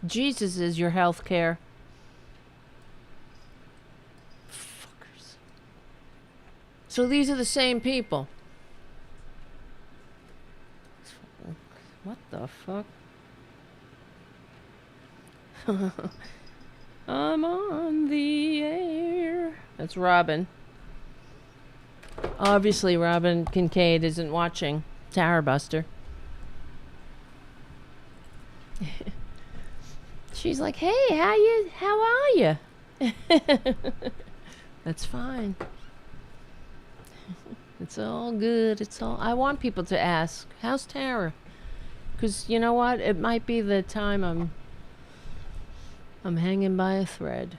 Jesus is your health care. Fuckers. So these are the same people. What the fuck? I'm on the air. That's Robin. Obviously, Robin Kincaid isn't watching Tarabuster. She's like, hey, how are you? That's fine. It's all good. I want people to ask, how's Tara? Because you know what? It might be the time I'm hanging by a thread.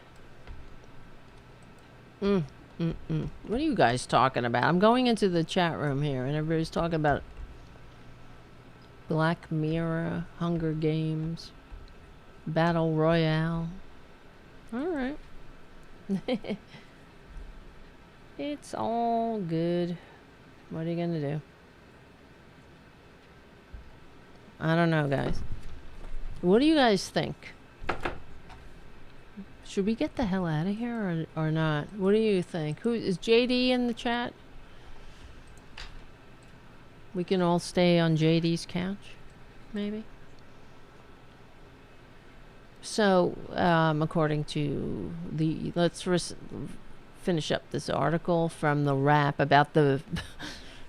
What are you guys talking about? I'm going into the chat room here, and everybody's talking about Black Mirror, Hunger Games, Battle Royale. All right. It's all good. What are you gonna do? I don't know, guys. What do you guys think? Should we get the hell out of here or not? What do you think? Who is JD in the chat? We can all stay on JD's couch, maybe. So, according to the, let's finish up this article from the Wrap about the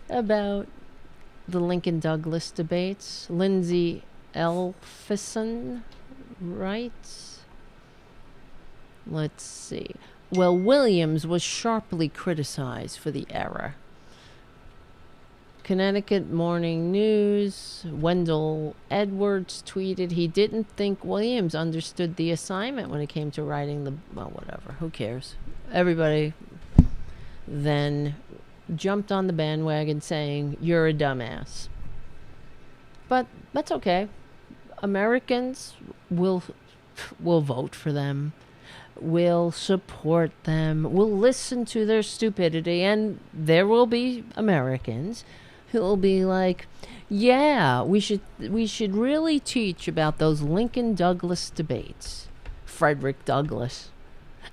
about the Lincoln Douglas debates. Lindsay Elfison writes. Let's see. Well, Williams was sharply criticized for the error. Connecticut Morning News, Wendell Edwards tweeted he didn't think Williams understood the assignment when it came to writing the... Well, whatever. Who cares? Everybody then jumped on the bandwagon saying, you're a dumbass. But that's okay. Americans will vote for them. Will support them, will listen to their stupidity, and there will be Americans who will be like, yeah, we should really teach about those Lincoln Douglas debates. Frederick Douglass.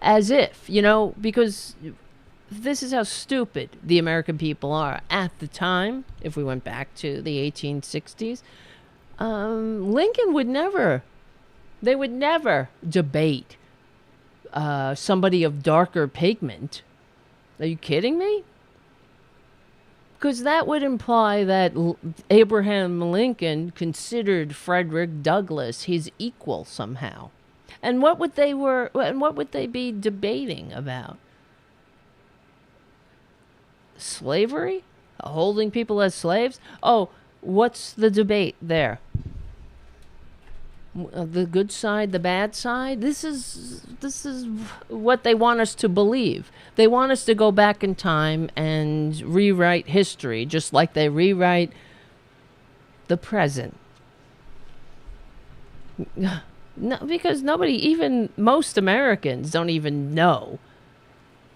As if, because this is how stupid the American people are. At the time, if we went back to the 1860s, Lincoln would never debate somebody of darker pigment. Are you kidding me? Because that would imply that Abraham Lincoln considered Frederick Douglass his equal somehow. And what would they be debating about? Slavery? Holding people as slaves? Oh, what's the debate there? The good side, the bad side. This is what they want us to believe. They want us to go back in time and rewrite history, just like they rewrite the present. No, because nobody, even most Americans, don't even know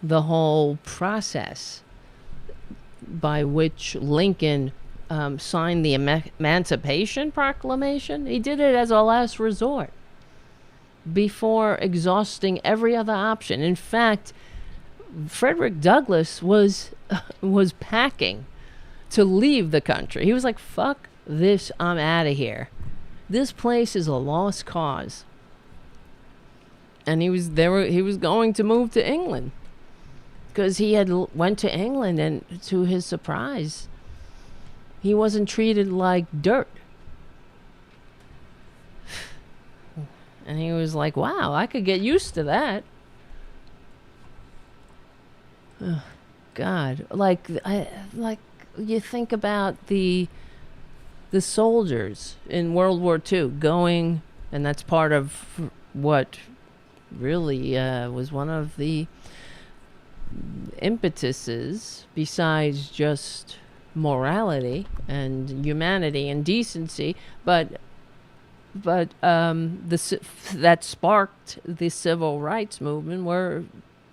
the whole process by which Lincoln signed the Emancipation Proclamation. He did it as a last resort before exhausting every other option. In fact, Frederick Douglass was packing to leave the country. He was like, fuck this, I'm out of here. This place is a lost cause. And he was going to move to England because he had went to England, and to his surprise, he wasn't treated like dirt. And he was like, wow, I could get used to that. Oh, God. Like you think about the soldiers in World War II going, and that's part of what really was one of the impetuses besides just morality and humanity and decency, but that sparked the civil rights movement were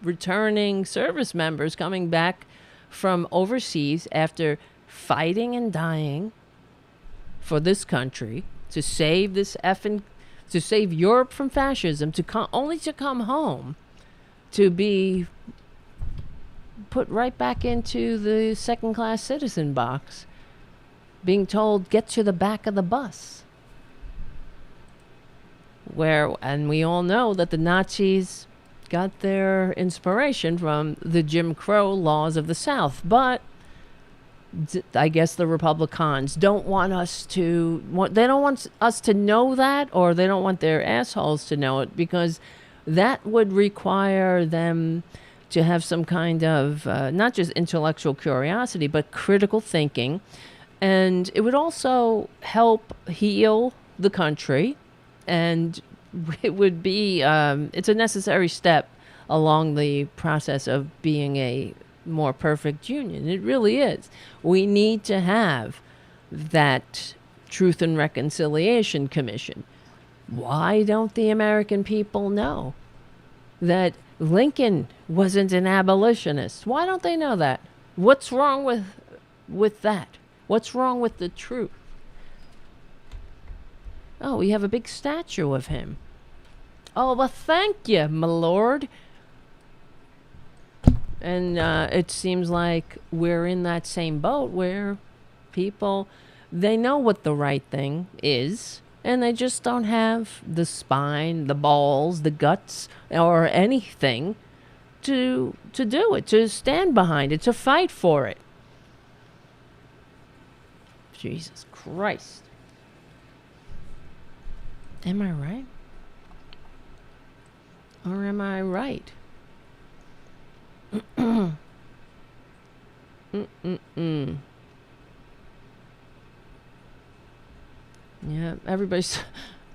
returning service members coming back from overseas after fighting and dying for this country to save to save Europe from fascism, only to come home to be put right back into the second-class citizen box, being told, get to the back of the bus. And we all know that the Nazis got their inspiration from the Jim Crow laws of the South. But I guess the Republicans don't want us to, they don't want us to know that, or they don't want their assholes to know it, because that would require them to have some kind of, not just intellectual curiosity, but critical thinking. And it would also help heal the country. And it would be, it's a necessary step along the process of being a more perfect union. It really is. We need to have that Truth and Reconciliation Commission. Why don't the American people know that Lincoln wasn't an abolitionist? Why don't they know that? What's wrong with that? What's wrong with the truth? Oh, we have a big statue of him. Oh, well, thank you, my lord. And it seems like we're in that same boat where people, they know what the right thing is, and they just don't have the spine, the balls, the guts, or anything to do it, to stand behind it, to fight for it. Jesus Christ. Am I right? Or am I right? Yeah, everybody's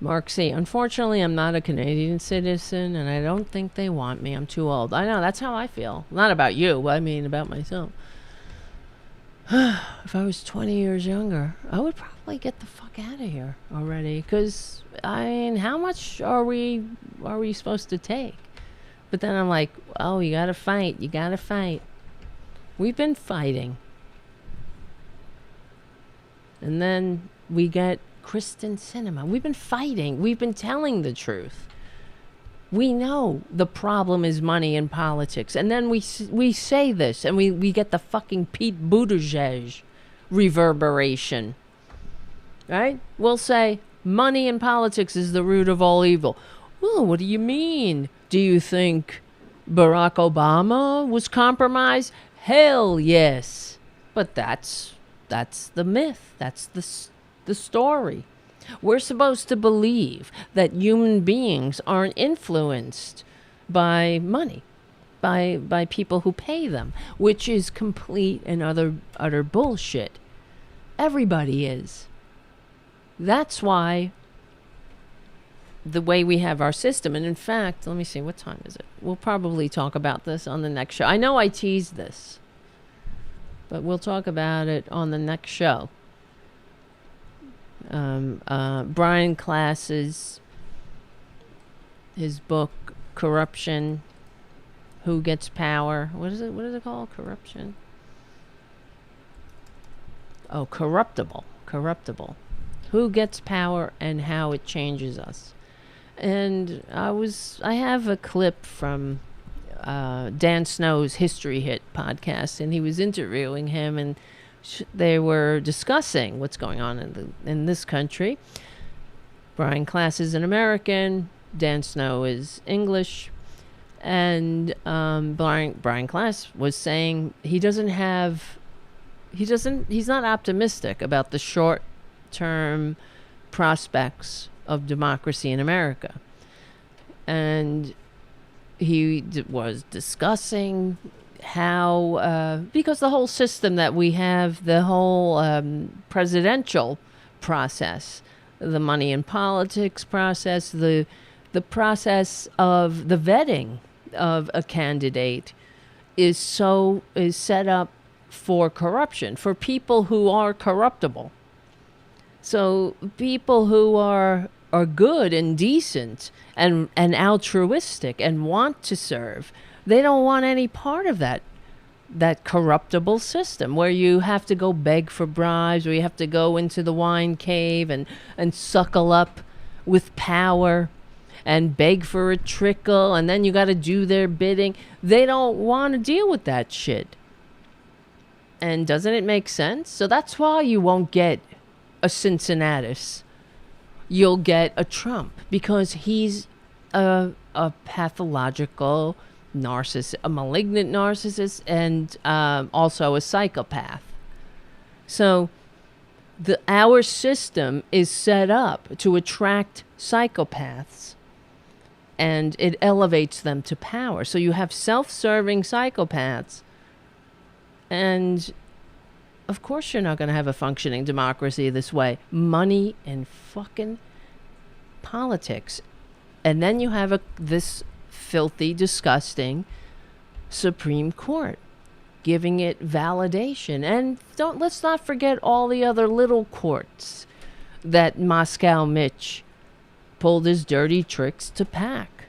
Mark C. Unfortunately, I'm not a Canadian citizen, and I don't think they want me. I'm too old. I know, that's how I feel. Not about you, I mean about myself. If I was 20 years younger, I would probably get the fuck out of here already. Because, I mean, how much are we supposed to take? But then I'm like, oh, you gotta fight. You gotta fight. We've been fighting. And then we get Kristen Sinema. We've been fighting. We've been telling the truth. We know the problem is money in politics. And then we say this, and we get the fucking Pete Buttigieg reverberation. Right? We'll say, money in politics is the root of all evil. Well, what do you mean? Do you think Barack Obama was compromised? Hell yes. But that's the myth. That's the story. We're supposed to believe that human beings aren't influenced by money, by people who pay them, which is complete and utter bullshit. Everybody is. That's why the way we have our system, and in fact, let me see, what time is it? We'll probably talk about this on the next show. I know I teased this, but we'll talk about it on the next show. Brian Klass's his book Corruption, Who Gets Power? What is it called? Corruption? Oh, Corruptible. Who Gets Power and How It Changes Us. And I have a clip from Dan Snow's History Hit podcast, and he was interviewing him, and they were discussing what's going on in this country. Brian Klass is an American, Dan Snow is English, and Brian Klass was saying he's not optimistic about the short-term prospects of democracy in America. And he was discussing how, because the whole system that we have, the whole presidential process, the money in politics process, the process of the vetting of a candidate is set up for corruption, for people who are corruptible. So people who are good and decent and altruistic and want to serve, they don't want any part of that corruptible system where you have to go beg for bribes, where you have to go into the wine cave and suckle up with power and beg for a trickle, and then you got to do their bidding. They don't want to deal with that shit. And doesn't it make sense? So that's why you won't get a Cincinnatus. You'll get a Trump, because he's a pathological narcissist, a malignant narcissist, and also a psychopath. So our system is set up to attract psychopaths, and it elevates them to power. So you have self-serving psychopaths, and of course you're not going to have a functioning democracy this way. Money and fucking politics. And then you have this filthy, disgusting Supreme Court giving it validation. And let's not forget all the other little courts that Moscow Mitch pulled his dirty tricks to pack.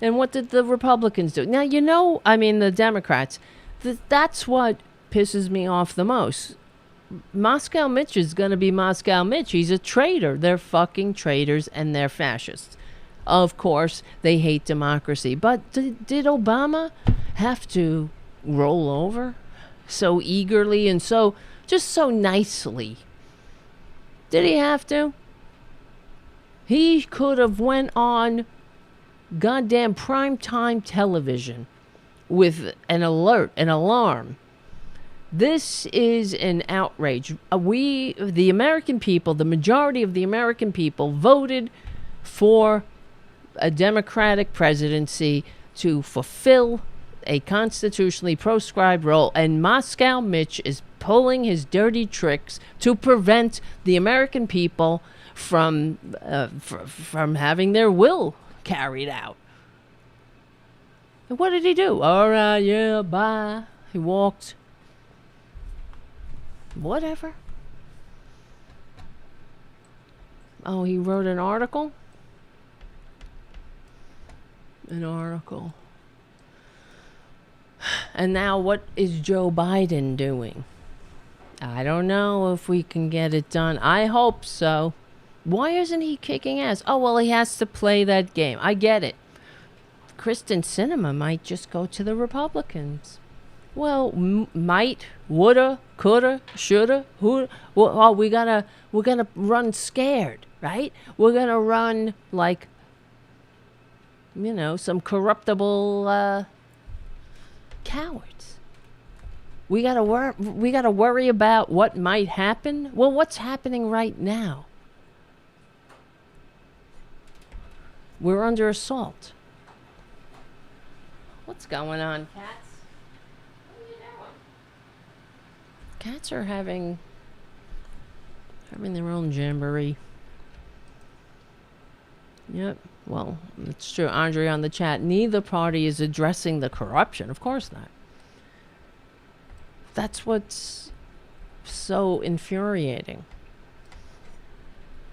And what did the Republicans do? Now, the Democrats, that's what pisses me off the most. Moscow Mitch is going to be Moscow Mitch. He's a traitor. They're fucking traitors, and they're fascists. Of course, they hate democracy. But did Obama have to roll over so eagerly and so nicely? Did he have to? He could have went on goddamn primetime television with an alert, an alarm. This is an outrage. The American people, the majority of the American people, voted for a Democratic presidency to fulfill a constitutionally proscribed role, and Moscow Mitch is pulling his dirty tricks to prevent the American people from having their will carried out. And what did he do? All right, yeah, bye. He walked. Whatever. Oh, he wrote an article? An article. And now what is Joe Biden doing? I don't know if we can get it done. I hope so. Why isn't he kicking ass? Oh, well, he has to play that game. I get it. Kristen Sinema might just go to the Republicans. Well, might, woulda, coulda, shoulda, who? Well, we're gonna run scared, right? We're gonna run like, some corruptible cowards. We gotta worry about what might happen. Well, what's happening right now? We're under assault. What's going on, cats? What are you doing? Cats are having their own jamboree. Yep. Well, it's true. Andre on the chat. Neither party is addressing the corruption. Of course not. That's what's so infuriating.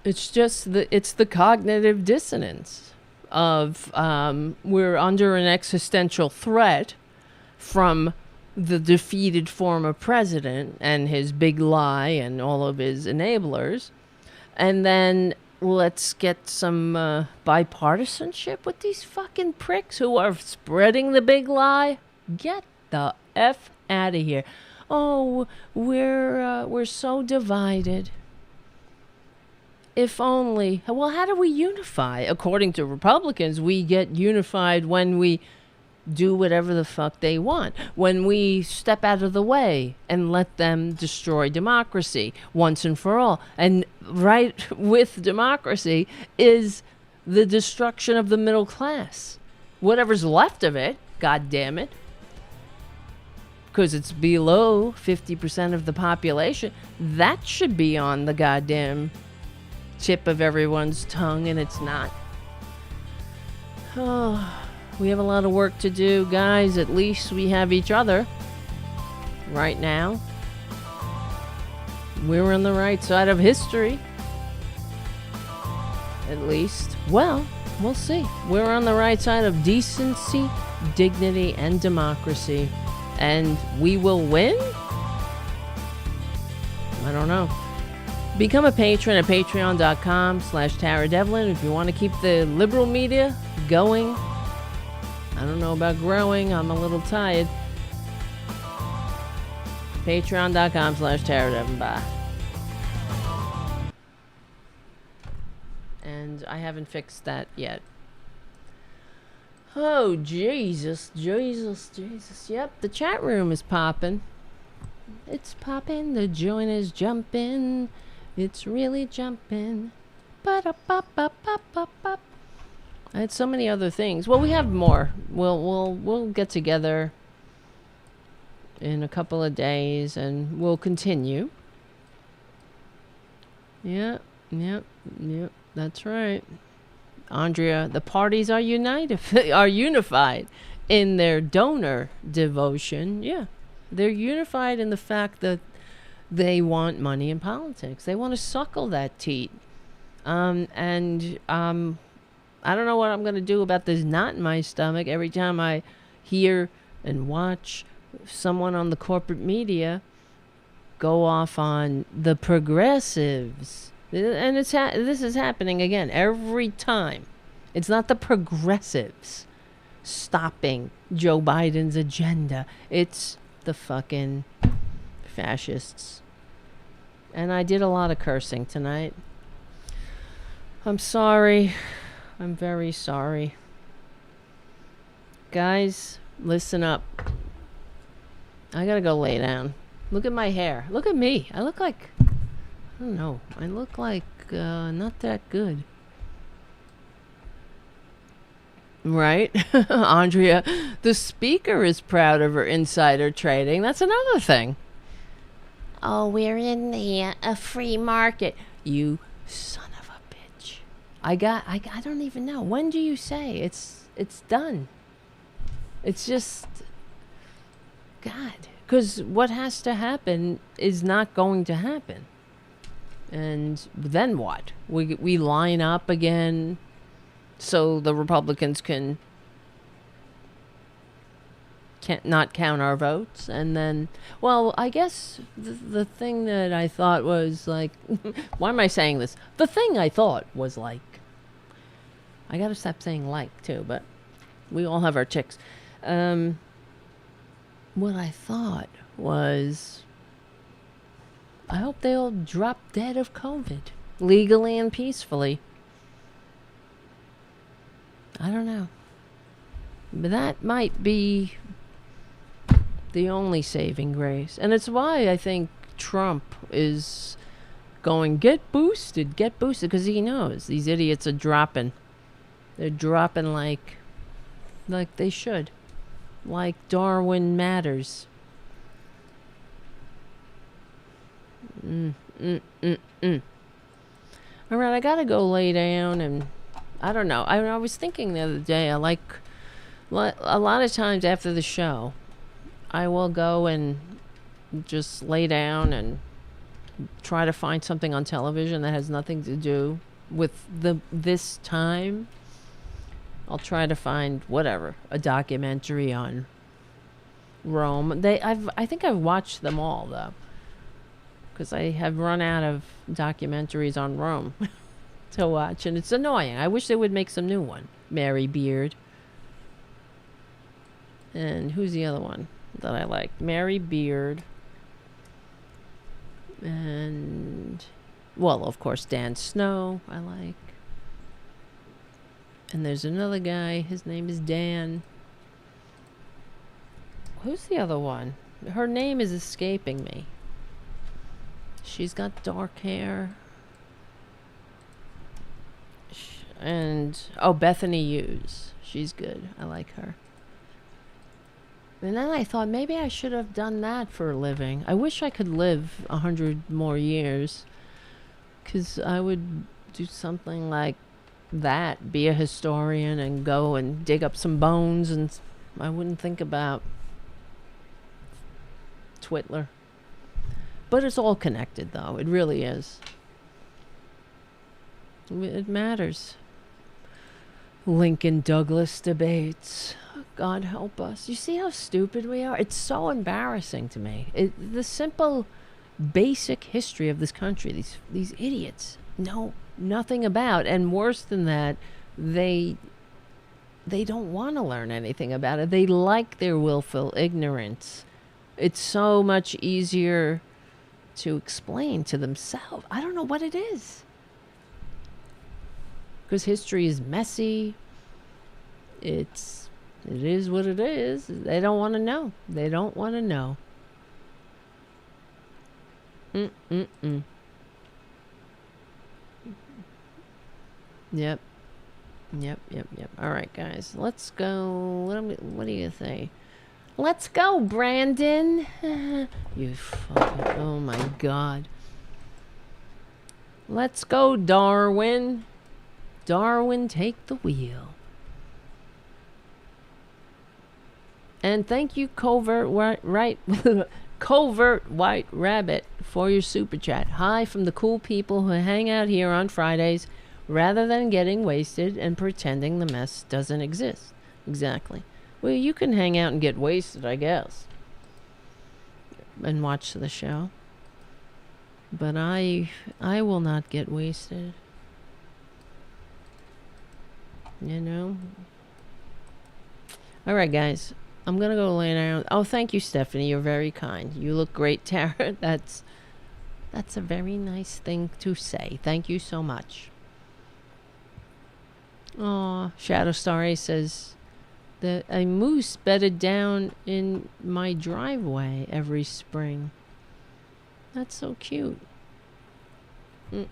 It's just it's the cognitive dissonance of we're under an existential threat from the defeated former president and his big lie and all of his enablers. And then let's get some bipartisanship with these fucking pricks who are spreading the big lie. Get the F out of here. Oh, we're so divided. If only. Well, how do we unify? According to Republicans, we get unified when we do whatever the fuck they want. When we step out of the way and let them destroy democracy once and for all. And right with democracy is the destruction of the middle class. Whatever's left of it, God damn it. Because it's below 50% of the population. That should be on the goddamn tip of everyone's tongue, and it's not. Oh, We have a lot of work to do, guys. At least we have each other right now. We're on the right side of history. At least. Well, we'll see. We're on the right side of decency, dignity, and democracy. And we will win? I don't know. Become a patron at patreon.com/Tara Devlin if you want to keep the liberal media going. I don't know about growing. I'm a little tired. Patreon.com/Tara Devlin. Bye. And I haven't fixed that yet. Oh, Jesus. Yep, the chat room is popping. It's popping. The joint is jumping. It's really jumping. Ba-da-ba-ba-ba-ba-ba. I had so many other things. Well, we have more. We'll get together in a couple of days and we'll continue. Yep. That's right. Andrea, the parties are unified in their donor devotion. Yeah. They're unified in the fact that they want money in politics. They want to suckle that teat. I don't know what I'm going to do about this knot in my stomach every time I hear and watch someone on the corporate media go off on the progressives. And this is happening again every time. It's not the progressives stopping Joe Biden's agenda. It's the fucking fascists. And I did a lot of cursing tonight. I'm sorry. I'm very sorry. Guys, listen up. I gotta go lay down. Look at my hair. Look at me. I look like... I don't know. I look like not that good. Right? Andrea, the speaker is proud of her insider trading. That's another thing. Oh, we're in a free market. You son of a bitch. I don't even know. When do you say it's done? It's just... God. Because what has to happen is not going to happen. And then what? We line up again so the Republicans can not count our votes. And then, well, I guess the thing that I thought was like, why am I saying this? The thing I thought was like, I got to stop saying like too, but we all have our ticks. What I thought was, I hope they all drop dead of COVID, legally and peacefully. I don't know. But that might be the only saving grace. And it's why I think Trump is going, get boosted, because he knows these idiots are dropping. They're dropping like they should. Like Darwin matters. All right, I gotta go lay down, and I don't know. I was thinking the other day, a lot of times after the show, I will go and just lay down and try to find something on television that has nothing to do with this time. I'll try to find whatever, a documentary on Rome. I think I've watched them all though, because I have run out of documentaries on Rome to watch, and it's annoying. I wish they would make some new one. Mary Beard. And who's the other one that I like? Mary Beard. And, well, of course, Dan Snow I like. And there's another guy. His name is Dan. Who's the other one? Her name is escaping me. She's got dark hair. And, oh, Bethany Hughes. She's good. I like her. And then I thought maybe I should have done that for a living. I wish I could live 100 more years. Because I would do something like that, be a historian and go and dig up some bones, and I wouldn't think about Twitler. But it's all connected, though. It really is. It matters. Lincoln Douglas debates. God help us. You see how stupid we are? It's so embarrassing to me. The simple, basic history of this country, these idiots know nothing about. And worse than that, they don't want to learn anything about it. They like their willful ignorance. It's so much easier to explain to themselves. I don't know what it is. Because history is messy. It is what it is. They don't want to know. They don't want to know. Yep. All right, guys. Let's go. What do you say? Let's go, Brandon. You fucking... Oh, my God. Let's go, Darwin. Darwin, take the wheel. And thank you, Covert White Rabbit, for your super chat. Hi from the cool people who hang out here on Fridays rather than getting wasted and pretending the mess doesn't exist. Exactly. Well, you can hang out and get wasted, I guess, and watch the show. But I will not get wasted. You know? All right, guys. I'm going to go lay down. Oh, thank you, Stephanie. You're very kind. You look great, Tara. That's a very nice thing to say. Thank you so much. Aw, Shadow Starry says that a moose bedded down in my driveway every spring. That's so cute. All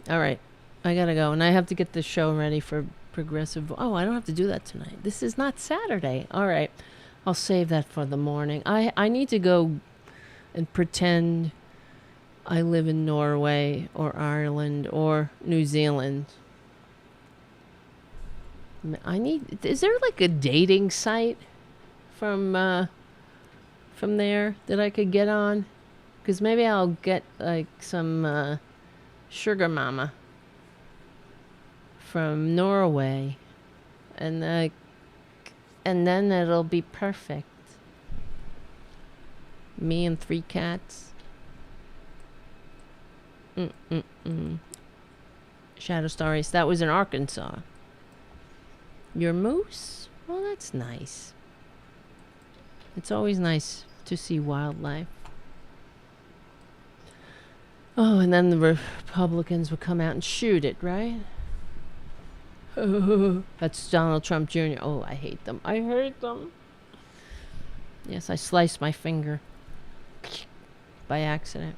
right. I got to go. And I have to get the show ready for progressive. Oh, I don't have to do that tonight. This is not Saturday. All right. I'll save that for the morning. I need to go and pretend I live in Norway or Ireland or New Zealand. Is there like a dating site from there that I could get on? Because maybe I'll get like some sugar mama from Norway, and then it'll be perfect. Me and 3 cats. Shadow Stories. That was in Arkansas. Your moose? Well, that's nice. It's always nice to see wildlife. Oh, and then the Republicans would come out and shoot it, right? That's Donald Trump Jr. Oh, I hate them. I hate them. Yes, I sliced my finger by accident.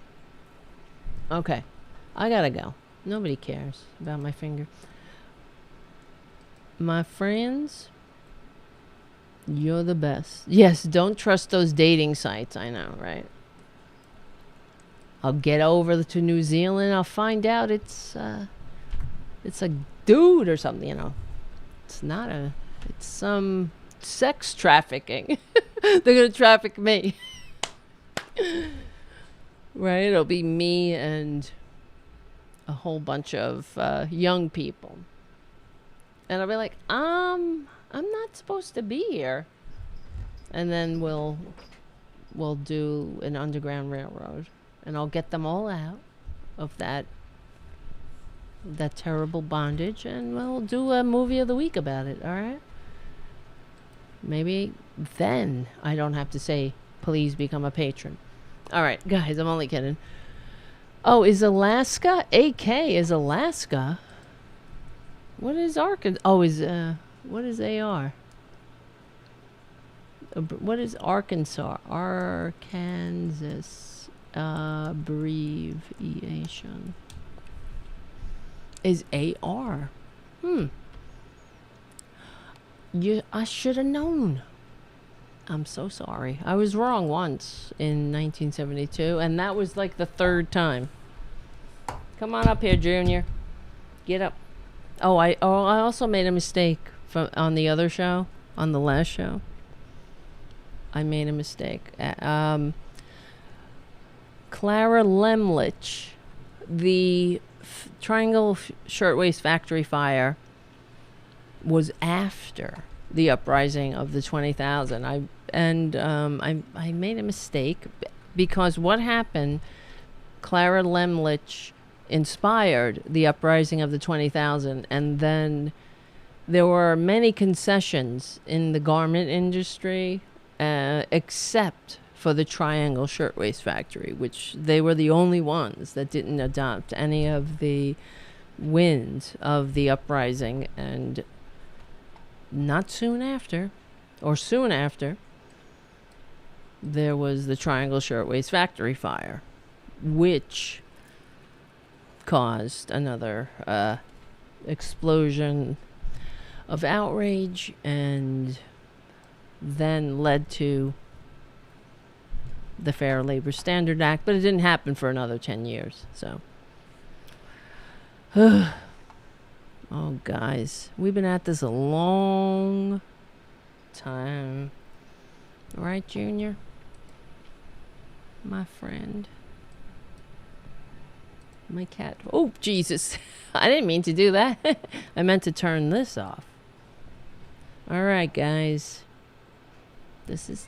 Okay. I gotta go. Nobody cares about my finger. My friends, you're the best. Yes, don't trust those dating sites. I know, right? I'll get over to New Zealand. I'll find out it's a dude or something, you know. It's some sex trafficking. They're gonna traffic me. Right? It'll be me and a whole bunch of young people. And I'll be like, I'm not supposed to be here. And then we'll do an underground railroad. And I'll get them all out of that terrible bondage, and we'll do a movie of the week about it, all right? Maybe then I don't have to say, please become a patron. All right, guys, I'm only kidding. Oh, is Alaska? AK is Alaska? What is Arkansas? Oh, what is AR? What is Arkansas? Arkansas abbreviation is AR. I should have known. I'm so sorry. I was wrong once in 1972, and that was like the 3rd time. Come on up here, Junior. Get up. I also made a mistake on the other show, on the last show. I made a mistake. Clara Lemlich, the Triangle Shirtwaist Factory fire was after the uprising of the 20,000. I made a mistake because what happened, Clara Lemlich inspired the uprising of the 20,000, and then there were many concessions in the garment industry, except for the Triangle Shirtwaist Factory, which they were the only ones that didn't adopt any of the winds of the uprising. And not soon after, or soon after, there was the Triangle Shirtwaist Factory fire, which caused another explosion of outrage, and then led to the Fair Labor Standard Act, but it didn't happen for another 10 years. So, oh, guys, we've been at this a long time. Right, Junior? My friend. My cat. Oh, Jesus. I didn't mean to do that. I meant to turn this off. All right, guys. This is...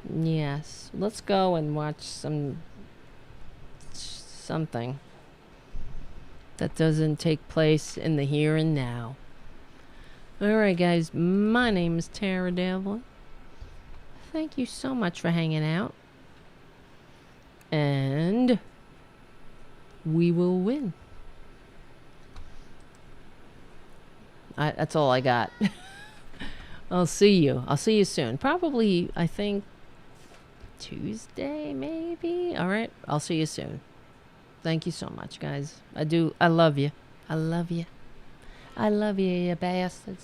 Yes. Let's go and watch something that doesn't take place in the here and now. All right, guys. My name is Tara Devlin. Thank you so much for hanging out. And we will win. That's all I got. I'll see you. I'll see you soon. Probably, I think, Tuesday, maybe? All right. I'll see you soon. Thank you so much, guys. I love you. I love you. I love you, you bastards.